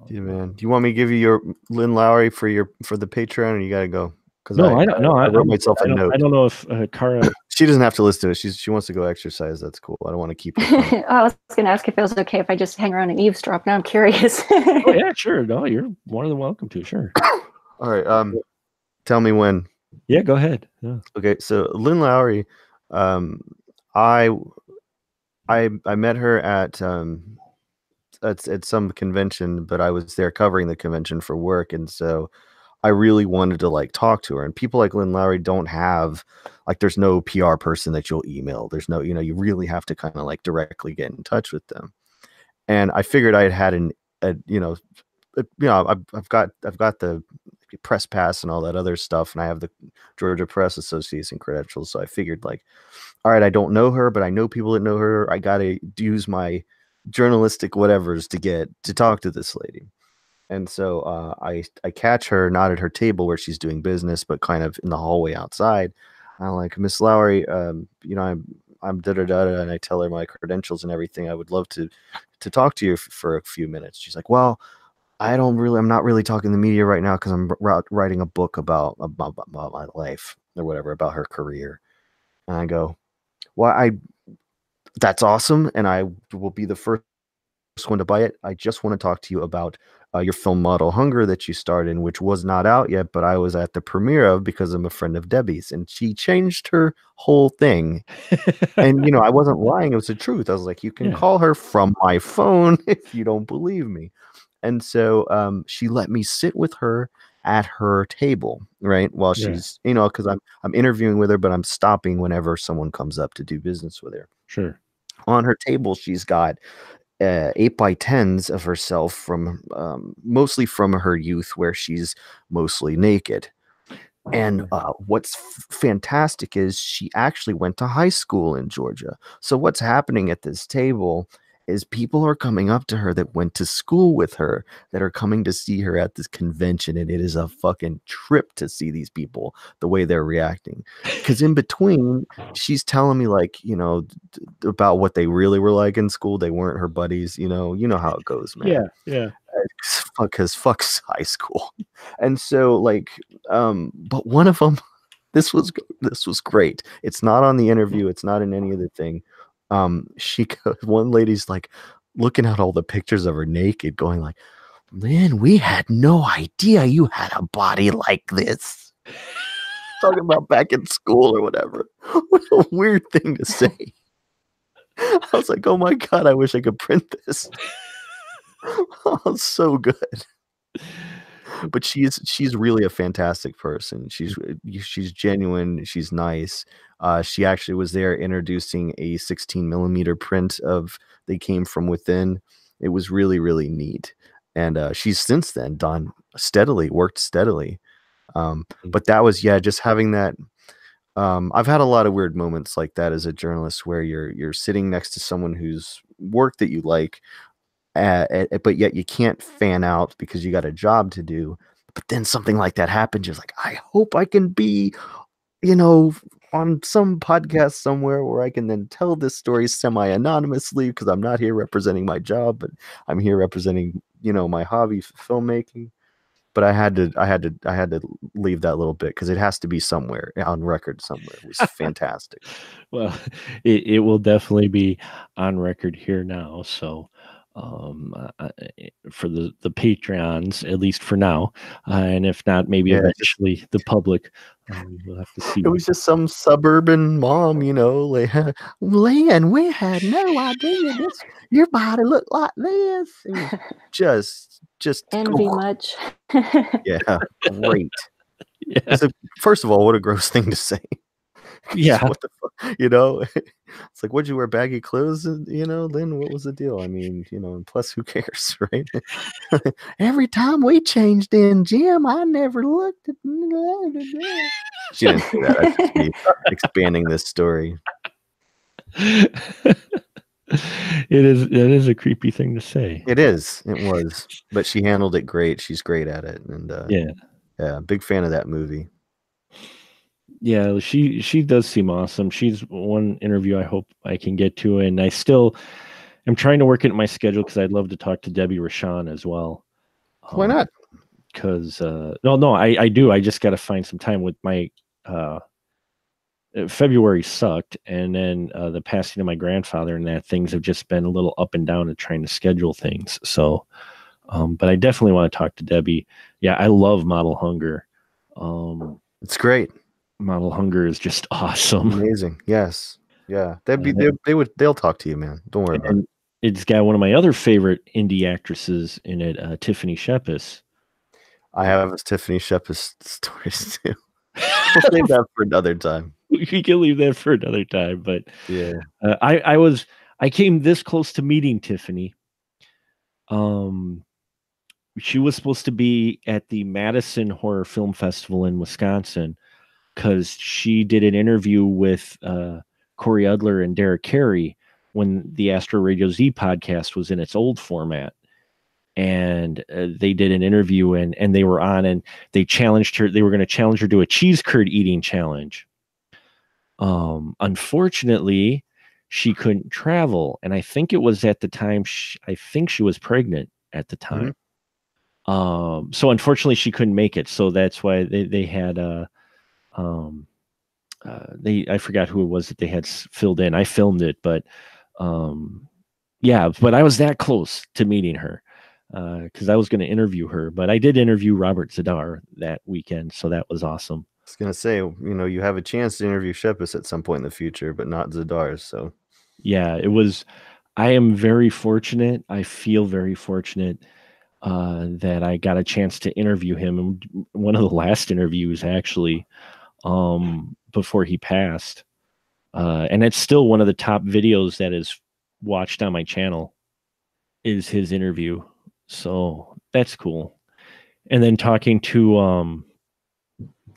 yeah, man. Do you want me to give you your Lynn Lowry for the Patreon, or you got to go? Because no, I don't know. I wrote myself a note. I don't know if Cara. She doesn't have to listen to it. She wants to go exercise. That's cool. I don't want to keep her. I was going to ask if it was okay if I just hang around and eavesdrop. Now I'm curious. Oh yeah, sure. No, you're more than welcome to. Sure. All right. Tell me when. Yeah, go ahead. Yeah. Okay, so Lynn Lowry, I met her at some convention, but I was there covering the convention for work, and so I really wanted to like talk to her. And people like Lynn Lowry don't have, like, there's no PR person that you'll email. There's no, you really have to kind of like directly get in touch with them. And I figured I had I've got the press pass and all that other stuff, and I have the Georgia Press Association credentials. So I figured, like, all right, I don't know her, but I know people that know her. I gotta use my journalistic whatevers to get to talk to this lady. And so I catch her not at her table where she's doing business, but kind of in the hallway outside. I'm like, "Miss Lowry, I'm da da da," and I tell her my credentials and everything. I would love to talk to you for a few minutes. She's like, "Well, I'm not really talking to the media right now because I'm writing a book about my life or whatever, about her career." And I go, "Well, that's awesome, and I will be the first one to buy it. I just want to talk to you about your film Model Hunger that you starred in, which was not out yet, but I was at the premiere of because I'm a friend of Debbie's, and she changed her whole thing." And I wasn't lying; it was the truth. I was like, "You can call her from my phone if you don't believe me." And so she let me sit with her at her table, right? While she's, because I'm interviewing with her, but I'm stopping whenever someone comes up to do business with her. Sure. On her table, she's got 8x10s of herself from mostly from her youth, where she's mostly naked. And what's fantastic is she actually went to high school in Georgia. So what's happening at this table is people are coming up to her that went to school with her, that are coming to see her at this convention. And it is a fucking trip to see these people, the way they're reacting. Because in between, she's telling me, like, about what they really were like in school. They weren't her buddies. You know how it goes, man. Yeah. Because fuck's high school. And so, like, but one of them, this was great. It's not on the interview. It's not in any of the thing. One lady's like looking at all the pictures of her naked, going like, "Lynn, we had no idea you had a body like this." Talking about back in school or whatever. What a weird thing to say. I was like, "Oh my God, I wish I could print this." Oh, so good. But she's really a fantastic person. She's genuine. She's nice. She actually was there introducing a 16mm print of They Came From Within. It was really, really neat. And she's since then worked steadily. But that was, just having that. I've had a lot of weird moments like that as a journalist, where you're sitting next to someone whose work that you like, but yet you can't fan out because you got a job to do. But then something like that happens. You're like, I hope I can be, on some podcast somewhere where I can then tell this story semi-anonymously because I'm not here representing my job, but I'm here representing, my hobby, filmmaking. But I had to leave that little bit because it has to be somewhere on record somewhere. It was fantastic. Well, it will definitely be on record here now. So, for the Patreons, at least for now, and if not, maybe eventually the public, we'll have to see. It was just some suburban mom, like, Lynn, we had no idea your body looked like this. Just envy much. Yeah, great. Yeah. First of all, what a gross thing to say. Yeah. What the fuck? It's like, what'd you wear, baggy clothes? Lynn, what was the deal? I mean, and plus, who cares, right? Every time we changed in gym, I never looked at. She didn't say that. That's just me expanding this story. It is a creepy thing to say. It is. It was, but she handled it great. She's great at it, and yeah, big fan of that movie. Yeah, she does seem awesome. She's one interview I hope I can get to, and I still am trying to work it in my schedule because I'd love to talk to Debbie Rochon as well. Why not? Because no, I do. I just got to find some time with my February sucked, and then the passing of my grandfather, and that things have just been a little up and down at trying to schedule things. So, but I definitely want to talk to Debbie. Yeah, I love Model Hunger. It's great. Model Hunger is just awesome. Amazing. Yes. Yeah. They'll talk to you, man. Don't worry about it. It's got one of my other favorite indie actresses in it, Tiffany Shepis. I have Tiffany Shepis stories too. We'll leave that for another time. We can leave that for another time, but yeah. I came this close to meeting Tiffany. She was supposed to be at the Madison Horror Film Festival in Wisconsin, because she did an interview with Corey Udler and Derek Carey when the Astro Radio Z podcast was in its old format. And they did an interview and they were on, and they challenged her. They were going to challenge her to a cheese curd eating challenge. Unfortunately, she couldn't travel. And I think it was at the time, I think she was pregnant at the time. Mm-hmm. So unfortunately she couldn't make it. So that's why they had I forgot who it was that they had filled in. I filmed it, but but I was that close to meeting her because I was going to interview her, but I did interview Robert Z'Dar that weekend, so that was awesome. I was going to say, you have a chance to interview Shepis at some point in the future, but not Z'Dar. So yeah, it was. I am very fortunate. I feel very fortunate that I got a chance to interview him. And one of the last interviews, actually, before he passed, and it's still one of the top videos that is watched on my channel, is his interview. So that's cool. And then talking to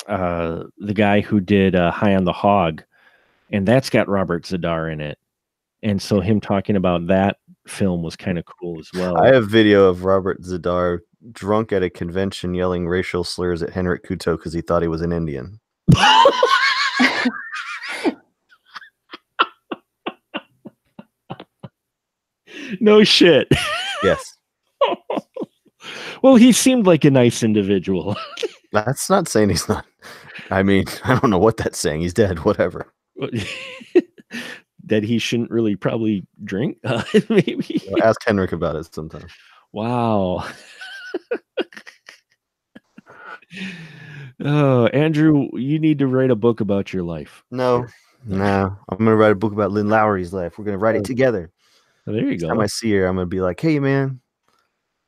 the guy who did High on the Hog, and that's got Robert Z'Dar in it, and so him talking about that film was kind of cool as well. I have video of Robert Z'Dar drunk at a convention yelling racial slurs at Henrik Kuto because he thought he was an Indian. No shit. Yes. Well, he seemed like a nice individual. That's not saying he's not. I mean, I don't know what that's saying. He's dead, whatever. That he shouldn't really probably drink, maybe. Ask Henrik about it sometime. Wow. Oh, Andrew, you need to write a book about your life. No. I'm going to write a book about Lynn Lowry's life. We're going to write it together. Well, there you go. Next time I see her, I'm going to be like, hey, man,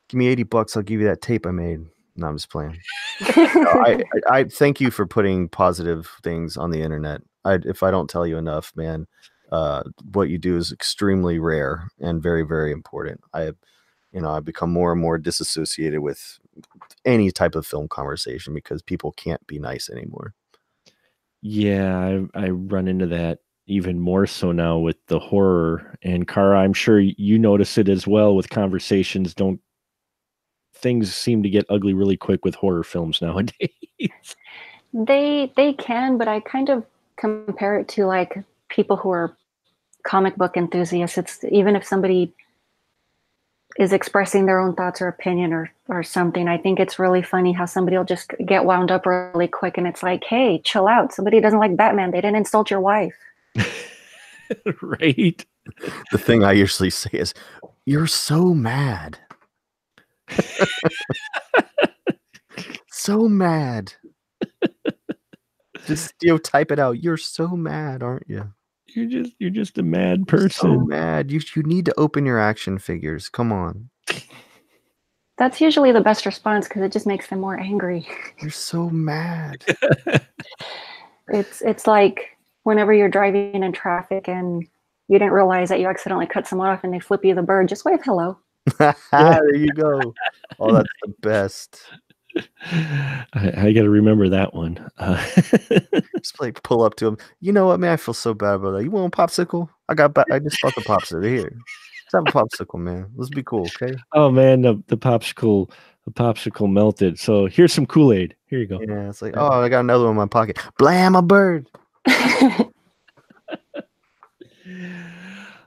give me $80. I'll give you that tape I made. No, I'm just playing. I thank you for putting positive things on the internet. If I don't tell you enough, man, what you do is extremely rare and very, very important. I've become more and more disassociated with any type of film conversation because people can't be nice anymore. Yeah, I run into that even more so now with the horror. And Cara, I'm sure you notice it as well with conversations. Things seem to get ugly really quick with horror films nowadays. They can, but I kind of compare it to like people who are comic book enthusiasts. It's even if somebody is expressing their own thoughts or opinion or something, I think it's really funny how somebody will just get wound up really quick, and it's like, hey, chill out. Somebody doesn't like Batman. They didn't insult your wife. Right. The thing I usually say is, "You're so mad." So mad. Just type it out. You're so mad, aren't you? You're just a mad You're person. so mad. You need to open your action figures. Come on. That's usually the best response because it just makes them more angry. You're so mad. It's like whenever you're driving in traffic and you didn't realize that you accidentally cut someone off and they flip you the bird, just wave hello. There you go. Oh, that's the best. I got to remember that one. Just like pull up to him. You know what, man? I feel so bad about that. You want a popsicle? I just bought the popsicle here. Let's have a popsicle, man. Let's be cool, okay? Oh man, the popsicle melted. So here's some Kool-Aid. Here you go. Yeah, it's like, oh, I got another one in my pocket. Blam, a bird.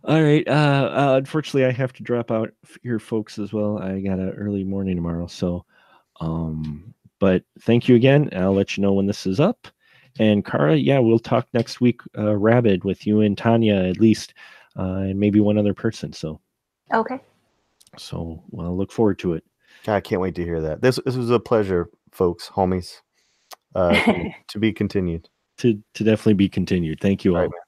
All right. Unfortunately, I have to drop out here, folks, as well. I got an early morning tomorrow. So, but thank you again. I'll let you know when this is up. And Kara, yeah, we'll talk next week, Rabid, with you and Tanya at least, and maybe one other person. So, okay. So, well, look forward to it. I can't wait to hear that. This was a pleasure, folks, homies. To be continued. To definitely be continued. Thank you all. Right, man.